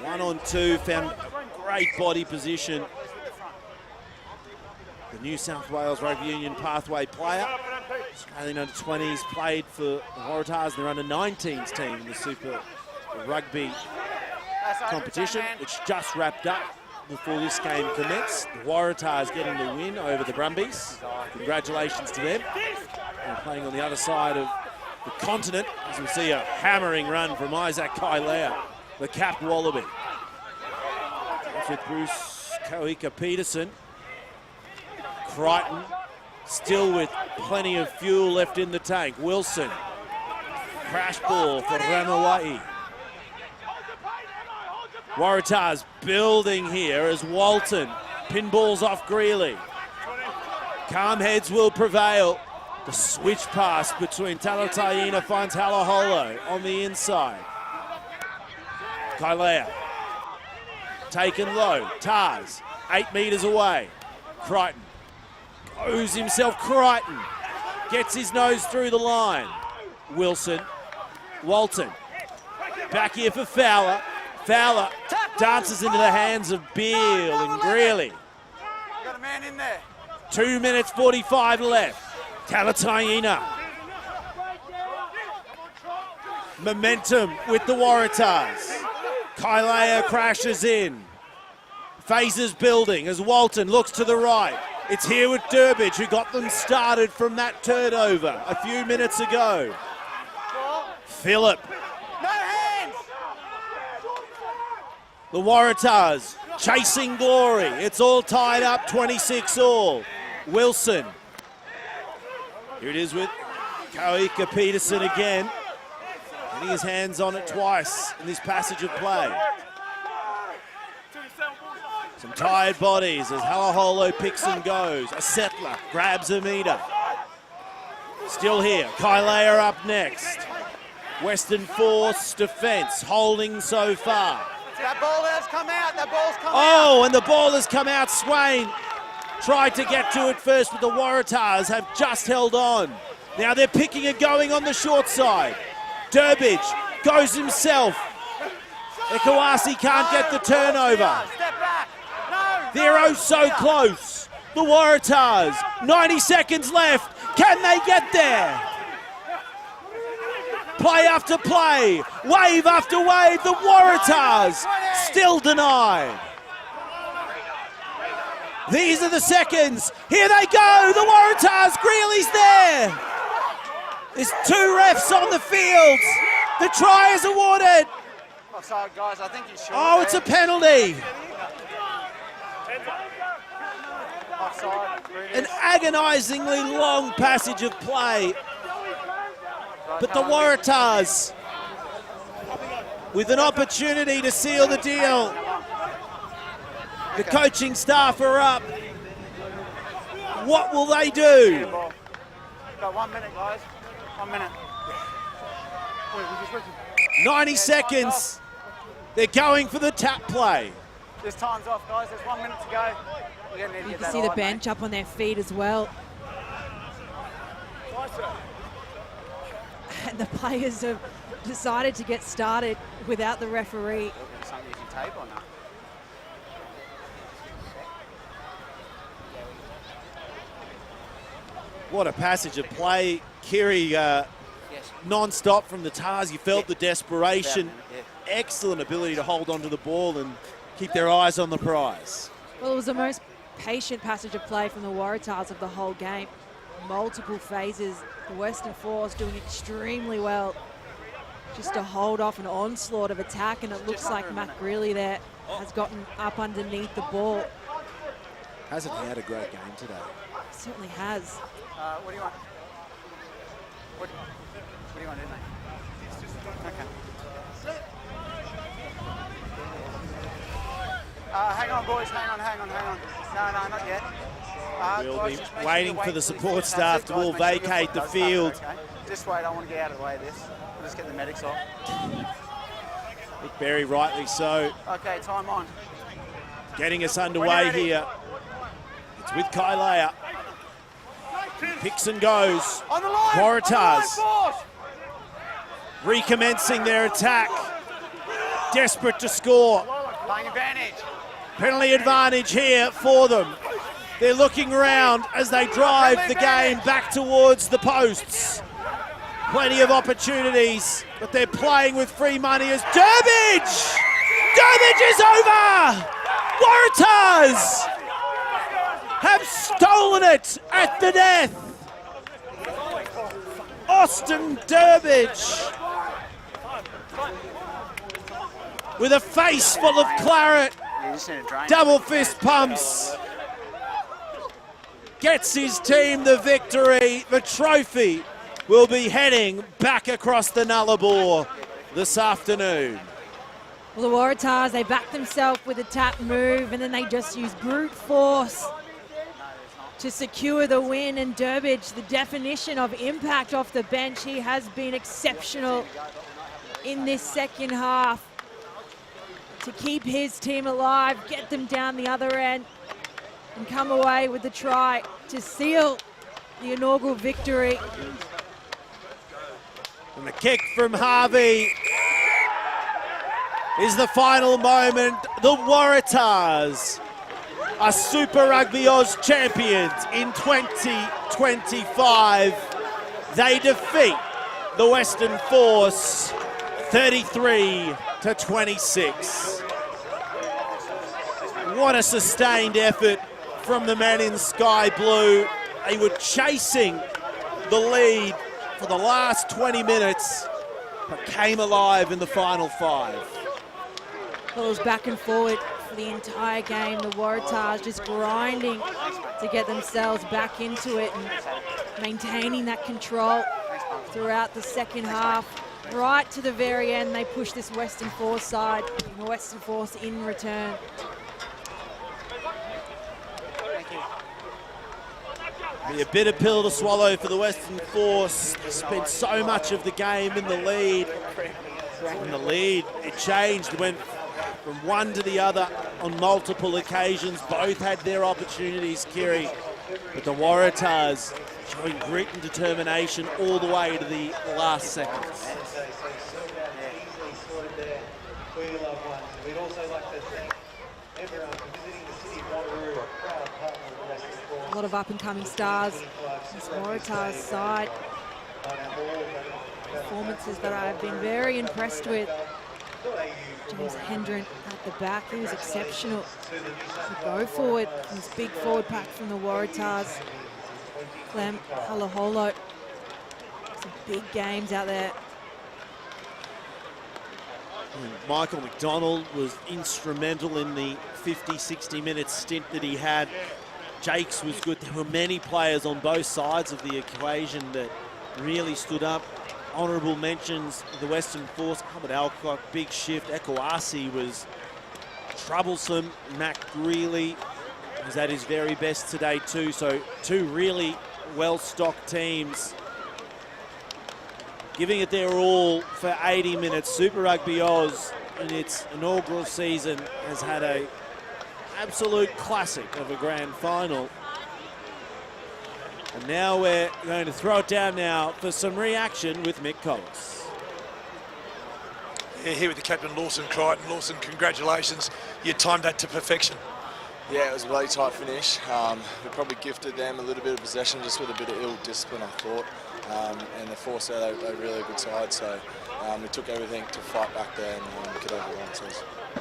A: 1-on-2, found great body position. The New South Wales Rugby Union pathway player. Australian under-20s, played for the Waratahs, their under-19s team in the Super Rugby competition, which just wrapped up before this game commenced. The Waratahs getting the win over the Brumbies. Congratulations to them. And playing on the other side of the continent, as we see a hammering run from Isaac Kailea, the capped Wallaby. That's with Bruce Koika-Peterson. Crichton still with plenty of fuel left in the tank. Wilson, crash ball for Ranawai. Waratahs building here as Walton pinballs off Greeley. Calm heads will prevail. The switch pass between Talataina finds Halaholo on the inside. Kailea taken low. Tars 8 metres away. Crichton goes himself. Crichton gets his nose through the line. Wilson, Walton back here for Fowler. Fowler dances into the hands of Beale and Greeley.
Q: Got a man in there.
A: 2 minutes 45 left. Talataina. Momentum with the Waratahs. Kailea crashes in. Phases building as Walton looks to the right. It's here with Durbidge, who got them started from that turnover a few minutes ago. Phillip.
Q: No hands.
A: The Waratahs chasing glory. It's all tied up, 26 all. Wilson. Here it is with Koika-Peterson again. Getting his hands on it twice in this passage of play. Some tired bodies as Halaholo picks and goes. A settler grabs a meter. Still here, Kailea up next. Western Force defence holding so far.
Q: That ball has come out. That ball's come out.
A: Oh, and the ball has come out. Swain tried to get to it first, but the Waratahs have just held on. Now they're picking and going on the short side. Durbidge goes himself. Ekawasi can't get the turnover.
Q: Step back. No.
A: They're oh so close. The Waratahs, 90 seconds left. Can they get there? Play after play, wave after wave. The Waratahs still denied. These are the seconds. Here they go. The Waratahs. Greeley's there. There's 2 refs on the field. The try is awarded.
Q: Offside, guys. I think you should.
A: Oh, it's a penalty.
Q: Offside.
A: An agonisingly long passage of play. But the Waratahs with an opportunity to seal the deal. The coaching staff are up. What will they do?
Q: Got 1 minute, guys. 1 minute.
A: 90 seconds. They're going for the tap play.
Q: This time's off, guys. There's 1 minute to go. We're going to need to
B: You
Q: get
B: can
Q: that
B: see the
Q: eye,
B: bench
Q: mate.
B: up on their feet as well. And the players have decided to get started without the referee.
Q: Something you can tape on that.
A: What a passage of play. Kiri non-stop from the Tars. You felt the desperation. Excellent ability to hold onto the ball and keep their eyes on the prize.
B: Well, it was the most patient passage of play from the Waratahs of the whole game. Multiple phases. The Western Force doing extremely well just to hold off an onslaught of attack, and it looks like Matt Greeley there has gotten up underneath the ball.
A: Hasn't he had a great game today?
B: Certainly has.
Q: What do you want? What do you want to do, mate? Okay. Hang on, boys. Hang on. No, not yet.
A: We'll
Q: guys,
A: be
Q: just make sure
A: waiting
Q: you
A: for
Q: wait
A: the
Q: till
A: support
Q: that's
A: staff
Q: it,
A: to
Q: guys.
A: all
Q: Make sure your
A: vacate
Q: foot
A: the
Q: does
A: field.
Q: cover, okay? Just wait. I want to get out of the way of this. We'll just get the medics off.
A: Very rightly so.
Q: Okay, time on.
A: Getting us underway here. It's with Kailea. Picks and goes.
Q: On the line.
A: Waratahs recommencing their attack. Desperate to score.
Q: Playing advantage.
A: Penalty advantage here for them. They're looking around as they drive the game back towards the posts. Plenty of opportunities, but they're playing with free money as Durbidge Durbidge is over! Waratahs have stolen it at the death. Austin Durbidge, with a face full of claret, double fist pumps, gets his team the victory. The trophy will be heading back across the Nullarbor this afternoon.
B: Well, the Waratahs, they back themselves with a tap move, and then they just use brute force to secure the win. And Durbidge, the definition of impact off the bench, he has been exceptional in this second half to keep his team alive, get them down the other end, and come away with the try to seal the inaugural victory.
A: And the kick from Harvey is the final moment. The Waratahs are Super Rugby Aus champions in 2025. They defeat the Western Force 33-26. What a sustained effort from the men in sky blue. They were chasing the lead for the last 20 minutes, but came alive in the final 5.
B: Well, it was back and forward for the entire game. The Waratahs just grinding to get themselves back into it and maintaining that control throughout the second half. Right to the very end, they pushed this Western Force side, and the Western Force in return.
A: Be a bitter pill to swallow for the Western Force. They spent so much of the game in the lead. In the lead, it changed. It went from one to the other on multiple occasions. Both had their opportunities, Kiri. But the Waratahs showing grit and determination all the way to the last seconds.
C: We'd also like to thank everyone for visiting the city of Wanneroo, a proud partner of the Western Force.
B: A lot of up-and-coming stars. This Waratahs side. Performances that I've been very impressed with. James Hendren at the back, he was exceptional. To go forward, this big forward pack from the Waratahs. Clem Halaholo. Some big games out there.
A: Michael McDonald was instrumental in the 50-60 minute stint that he had. Jakes was good. There were many players on both sides of the equation that really stood up. Honourable mentions, the Western Force, Ahmed Alcock, big shift. Ekoasi was troublesome. Mac Greeley was at his very best today too. So two really well-stocked teams giving it their all for 80 minutes. Super Rugby Aus in its inaugural season has had an absolute classic of a grand final. And now we're going to throw it down now for some reaction with Mick Collis.
P: Yeah, here with the captain, Lawson Crichton. Lawson, congratulations. You timed that to perfection.
E: Yeah, it was a really tight finish. We probably gifted them a little bit of possession just with a bit of ill discipline, I thought. And the Force, they're a really good side, so we took everything to fight back there and get over the line.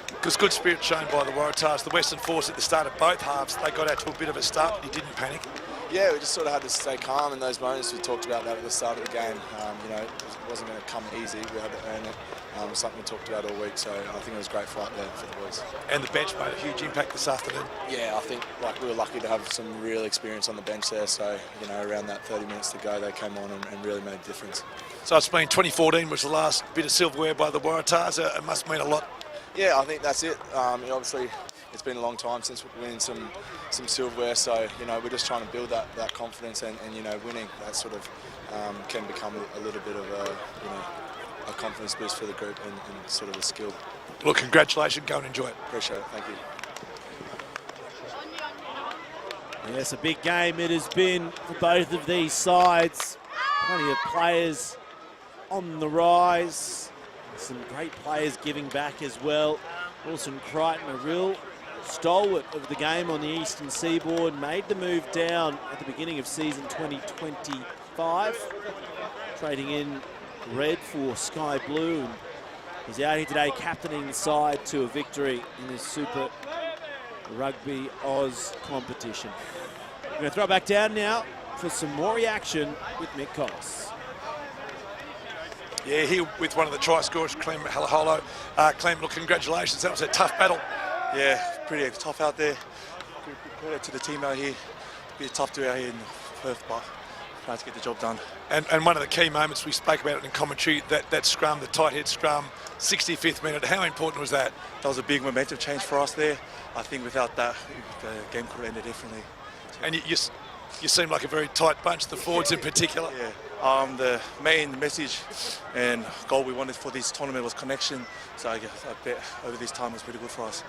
P: Because good spirit shown by the Waratahs. The Western Force at the start of both halves, they got out to a bit of a start, but you didn't panic.
E: Yeah, we just sort of had to stay calm in those moments. We talked about that at the start of the game. You know, it wasn't going to come easy. We had to earn it. Something we talked about all week, so I think it was a great fight there for the boys.
P: And the bench made a huge impact this afternoon.
E: Yeah, I think we were lucky to have some real experience on the bench there, so you know, around that 30 minutes to go, they came on and really made a difference.
P: So it's been 2014 was the last bit of silverware by the Waratahs. It must mean a lot.
E: Yeah, I think that's it. Obviously, it's been a long time since we've winning some silverware, so you know, we're just trying to build that confidence, and you know, winning that sort of can become a little bit of a a confidence boost for the group and sort of a skill.
P: Well, congratulations. Go and enjoy it.
E: Appreciate it. Thank you.
A: Yes, a big game it has been for both of these sides. Plenty of players on the rise. Some great players giving back as well. Wilson Crichton, a real stalwart of the game on the eastern seaboard, made the move down at the beginning of season 2025, trading in red for sky blue, and He's out here today captaining the side to a victory in this Super Rugby Aus competition. We're going to throw it back down now for some more reaction with Mick Collis.
P: Yeah, here with one of the try scorers, Clem Halaholo. Clem, look, congratulations. That was a tough battle.
D: Yeah, pretty tough out there. Credit to the team out here. Be tough to out here in Perth, but trying to get the job done.
P: And one of the key moments, we spoke about it in commentary, that scrum, the tight head scrum, 65th minute. How important was that?
D: That was a big momentum change for us there. I think without that, the game could have ended differently.
P: And you seem like a very tight bunch, the forwards in particular.
D: Yeah. The main message and goal we wanted for this tournament was connection. So I bet over this time was pretty good for us.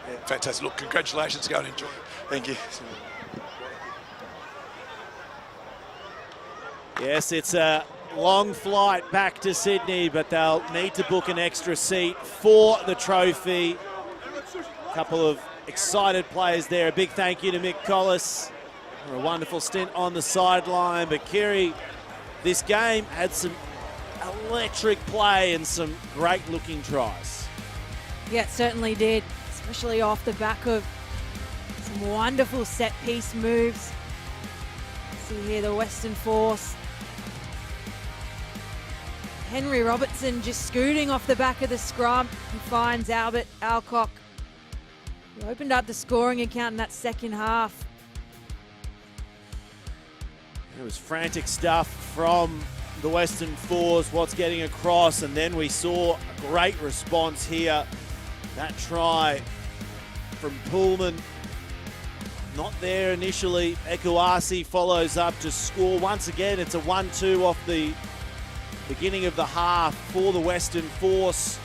P: Yeah. Fantastic. Look, congratulations. Go and enjoy it.
D: Thank you.
A: Yes, it's a long flight back to Sydney, but they'll need to book an extra seat for the trophy. A couple of excited players there. A big thank you to Mick Collis for a wonderful stint on the sideline. But Kiri, this game had some electric play and some great looking tries.
B: Yeah, it certainly did, especially off the back of some wonderful set piece moves. See here the Western Force. Henry Robertson just scooting off the back of the scrum. He finds Albert Alcock. He opened up the scoring account in that second half.
A: It was frantic stuff from the Western Force, what's getting across, and then we saw a great response here. That try from Pullman, not there initially. Ekuasi follows up to score. Once again, it's a 1-2 off the beginning of the half for the Western Force.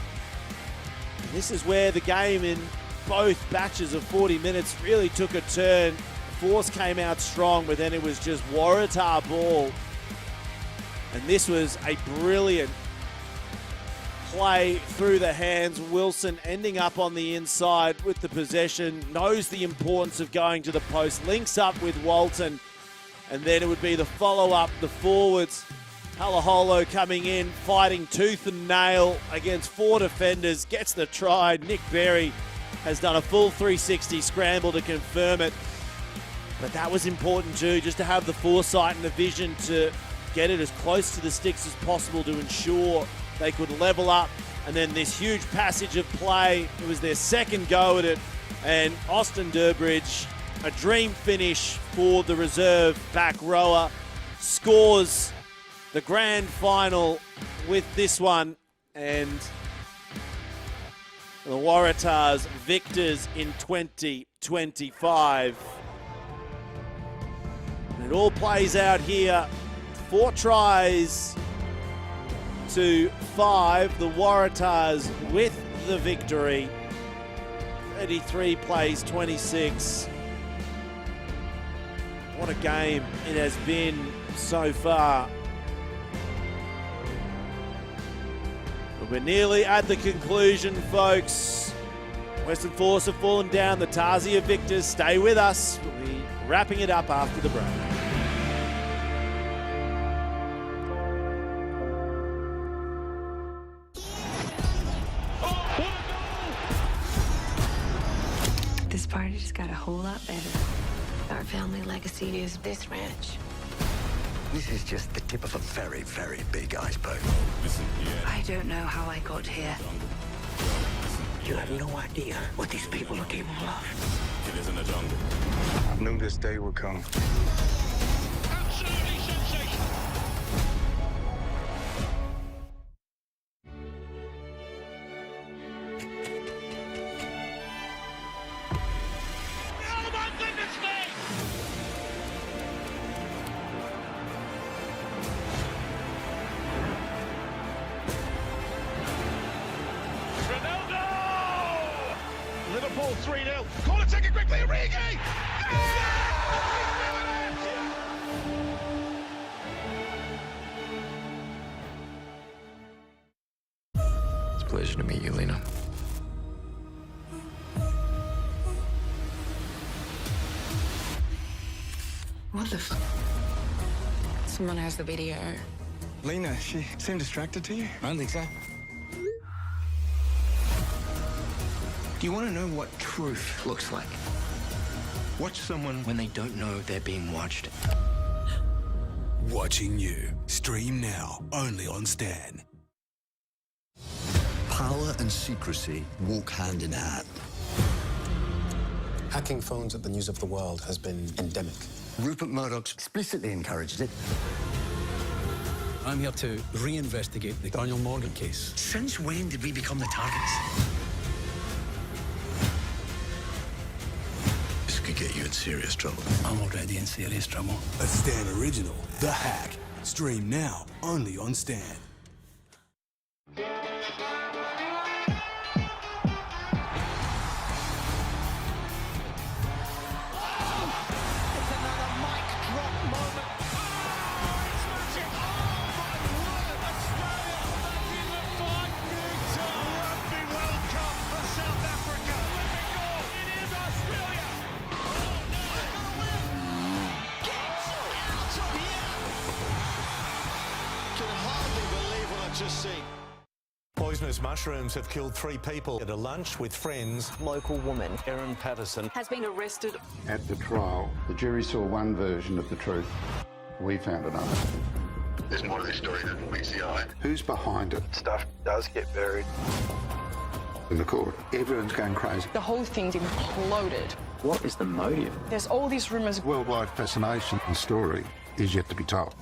A: And this is where the game in both batches of 40 minutes really took a turn. The Force came out strong, but then it was just Waratah ball. And this was a brilliant play through the hands. Wilson ending up on the inside with the possession, knows the importance of going to the post, links up with Walton, and then it would be the follow-up, the forwards. Halaholo coming in, fighting tooth and nail against 4 defenders, gets the try. Nick Berry has done a full 360 scramble to confirm it. But that was important too, just to have the foresight and the vision to get it as close to the sticks as possible to ensure they could level up. And then this huge passage of play, it was their second go at it. And Austin Durbridge, a dream finish for the reserve back rower, scores the grand final with this one. And the Waratahs victors in 2025. And it all plays out here. 4 tries to 5. The Waratahs with the victory. 33 plays 26. What a game it has been so far. But we're nearly at the conclusion, folks. Western Force have fallen down. The Tazi are victors. Stay with us. We'll be wrapping it up after the break.
F: This party just got a whole lot better. Our family legacy is this ranch.
K: This is just the tip of a very, very big iceberg.
F: I don't know how I got here.
K: You have no idea what these people are capable of.
U: It is in the jungle. I knew this day would come.
H: Absolutely sensational. Oh my goodness me! Ronaldo! Liverpool 3-0. Corner taken quickly, Origi!
U: It's a pleasure to meet you, Lena.
F: What the f? Someone has the video.
U: Lena, she seemed distracted to you? I don't think so.
G: Do you want to know what truth looks like? Watch someone when they don't know they're being watched.
J: Watching you. Stream now, only on Stan.
L: Power and secrecy walk hand in hand.
M: Hacking phones at the news of the world has been endemic.
L: Rupert Murdoch's explicitly encouraged it.
W: I'm here to reinvestigate the Daniel Morgan case.
L: Since when did we become the targets? This could get you in serious trouble.
W: I'm already in serious trouble.
J: A Stan original, The Hack. Stream now, only on Stan.
N: Poisonous mushrooms have killed 3 people at a lunch with friends.
M: Local woman
N: Erin Patterson
M: has been arrested.
I: At the trial, the jury saw one version of the truth. We found another.
U: There's more to this story than meets the eye.
I: Who's behind it?
U: Stuff does get buried.
I: In the court, everyone's going crazy.
T: The whole thing's imploded.
I: What is the motive?
T: There's all these rumors.
I: Worldwide fascination and story is yet to be told.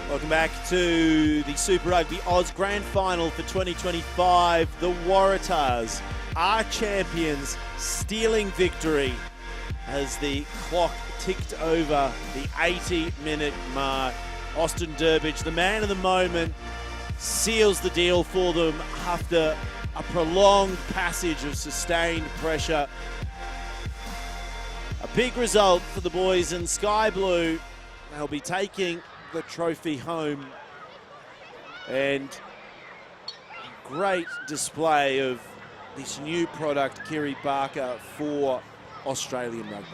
A: Welcome back to the Super Rugby Aus Grand Final for 2025. The Waratahs are champions, stealing victory as the clock ticked over the 80-minute mark. Austin Durbridge, the man of the moment, seals the deal for them after a prolonged passage of sustained pressure. A big result for the boys in Sky Blue. They'll be taking the trophy home, and great display of this new product, Kiri Barker, for Australian rugby.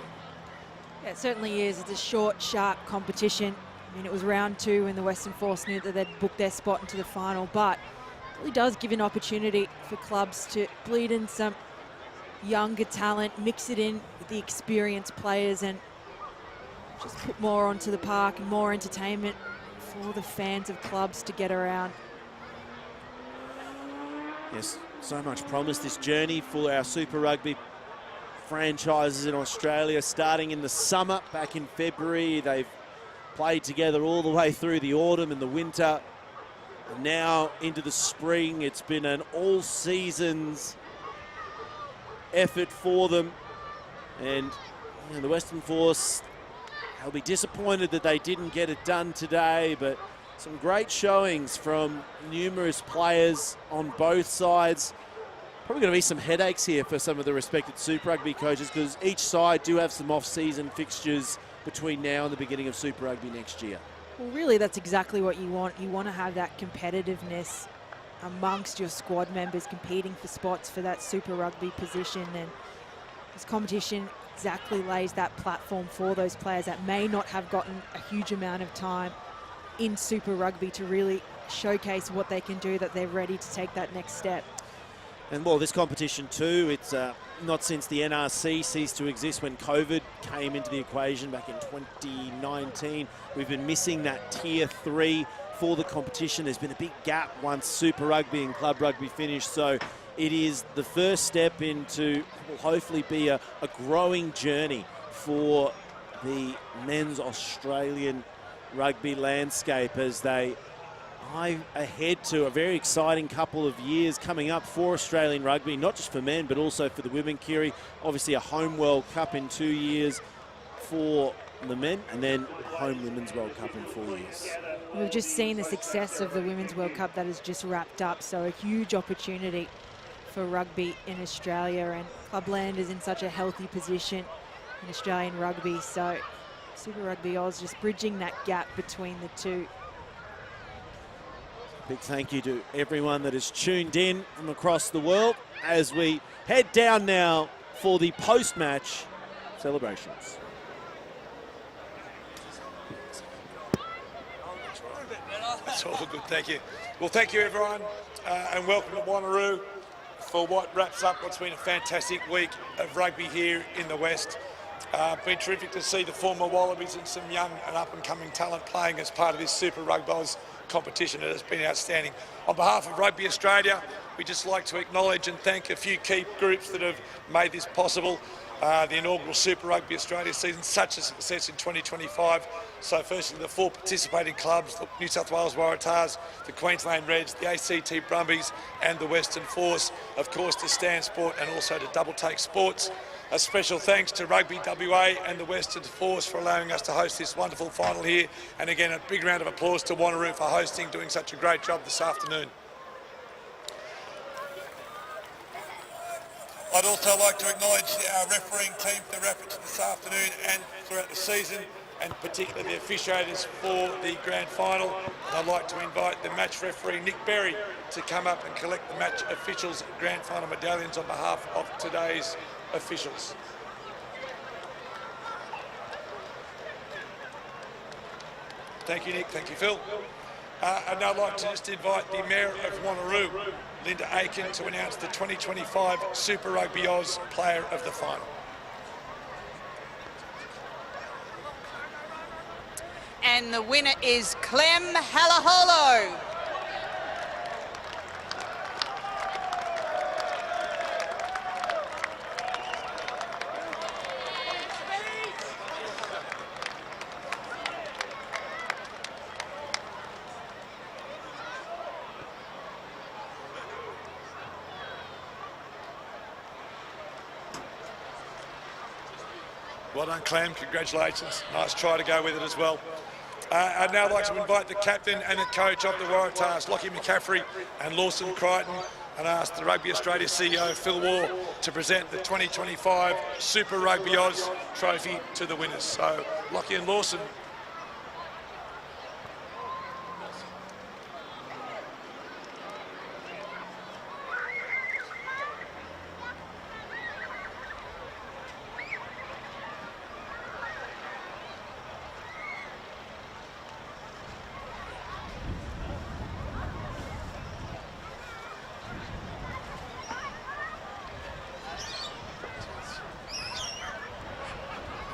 B: Yeah, it certainly is. It's a short, sharp competition. I mean, it was round 2 when the Western Force knew that they'd booked their spot into the final, but it really does give an opportunity for clubs to bleed in some younger talent, mix it in with the experienced players, and just put more onto the park and more entertainment for the fans of clubs to get around.
A: Yes, so much promise, this journey for our Super Rugby franchises in Australia, starting in the summer back in February. They've played together all the way through the autumn and the winter, and now into the spring. It's been an all seasons effort for them, and the Western Force, they'll be disappointed that they didn't get it done today, but some great showings from numerous players on both sides. Probably going to be some headaches here for some of the respected Super Rugby coaches, because each side do have some off-season fixtures between now and the beginning of Super Rugby next year.
B: Well, really, that's exactly what you want. You want to have that competitiveness amongst your squad members competing for spots for that Super Rugby position, and this competition exactly lays that platform for those players that may not have gotten a huge amount of time in Super Rugby to really showcase what they can do, that they're ready to take that next step.
A: And well, this competition too, it's not since the NRC ceased to exist when COVID came into the equation back in 2019. We've been missing that tier 3 for the competition. There's been a big gap once Super Rugby and Club Rugby finished, so it is the first step into what will hopefully be a growing journey for the men's Australian rugby landscape as they eye ahead to a very exciting couple of years coming up for Australian rugby, not just for men but also for the women. Kiri, obviously a home World Cup in 2 years for the men, and then home Women's World Cup in 4 years.
B: We've just seen the success of the Women's World Cup that has just wrapped up, so a huge opportunity for rugby in Australia, and Clubland is in such a healthy position in Australian rugby, so Super Rugby Aus just bridging that gap between the two.
A: Big thank you to everyone that has tuned in from across the world as we head down now for the post-match celebrations.
P: That's all good, thank you. Well, thank you everyone, and welcome to Wanneroo for what wraps up what's been a fantastic week of rugby here in the West. Been terrific to see the former Wallabies and some young and up-and-coming talent playing as part of this Super Rugby Aus competition. It has been outstanding. On behalf of Rugby Australia, we'd just like to acknowledge and thank a few key groups that have made this possible. The inaugural Super Rugby Australia season, such a success in 2025. So firstly, the 4 participating clubs, the New South Wales Waratahs, the Queensland Reds, the ACT Brumbies and the Western Force, of course to Stan Sport and also to Double Take Sports. A special thanks to Rugby.com.au and the Western Force for allowing us to host this wonderful final here. And again, a big round of applause to Wanneroo for hosting, doing such a great job this afternoon. I'd also like to acknowledge our refereeing team for their efforts this afternoon and throughout the season, and particularly the officiators for the grand final. And I'd like to invite the match referee, Nick Berry, to come up and collect the match officials' grand final medallions on behalf of today's officials. Thank you, Nick. Thank you, Phil. And I'd like to just invite the Mayor of Wanneroo, Linda Aiken, to announce the 2025 Super Rugby Aus Player of the Final.
R: And the winner is Clem Halaholo.
P: Well done, Clem. Congratulations. Nice try to go with it as well. I'd now like to invite the captain and the coach of the Waratahs, Lockie McCaffrey and Lawson Crichton, and ask the Rugby Australia CEO, Phil Waugh, to present the 2025 Super Rugby Aus trophy to the winners. So, Lockie and Lawson.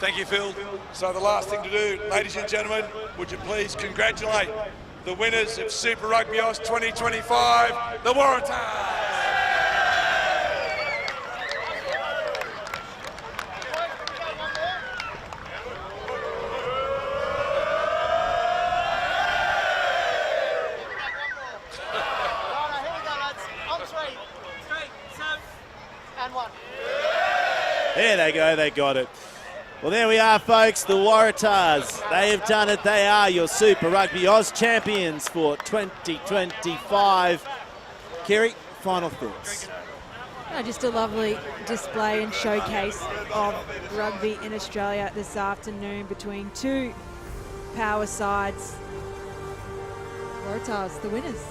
P: Thank you, Phil. So the last thing to do, ladies and gentlemen, would you please congratulate the winners of Super Rugby Aus 2025, the Waratahs.
A: There they go, they got it. Well, there we are, folks, the Waratahs. They have done it. They are your Super Rugby Aus champions for 2025. Kerry, final thoughts?
B: Just a lovely display and showcase of rugby in Australia this afternoon between two power sides. Waratahs, the winners.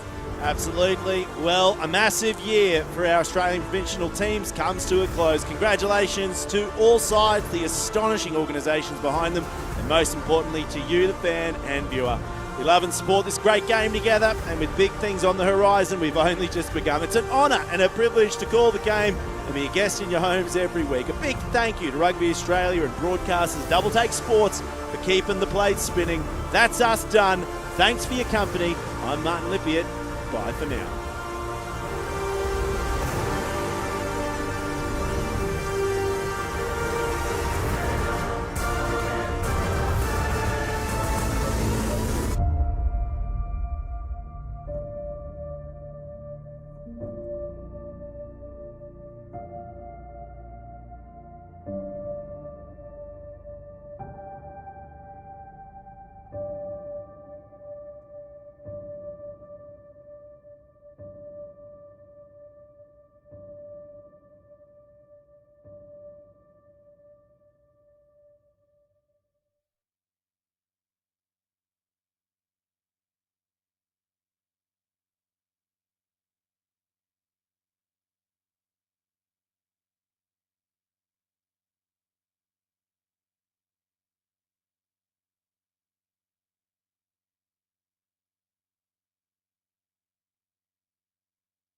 A: Absolutely. Well, a massive year for our Australian provincial teams comes to a close. Congratulations to all sides, the astonishing organisations behind them, and most importantly to you, the fan and viewer. We love and support this great game together, and with big things on the horizon, we've only just begun. It's an honour and a privilege to call the game and be a guest in your homes every week. A big thank you to Rugby Australia and broadcasters Double Take Sports for keeping the plates spinning. That's us done. Thanks for your company. I'm Martin Lippiatt. Bye for now.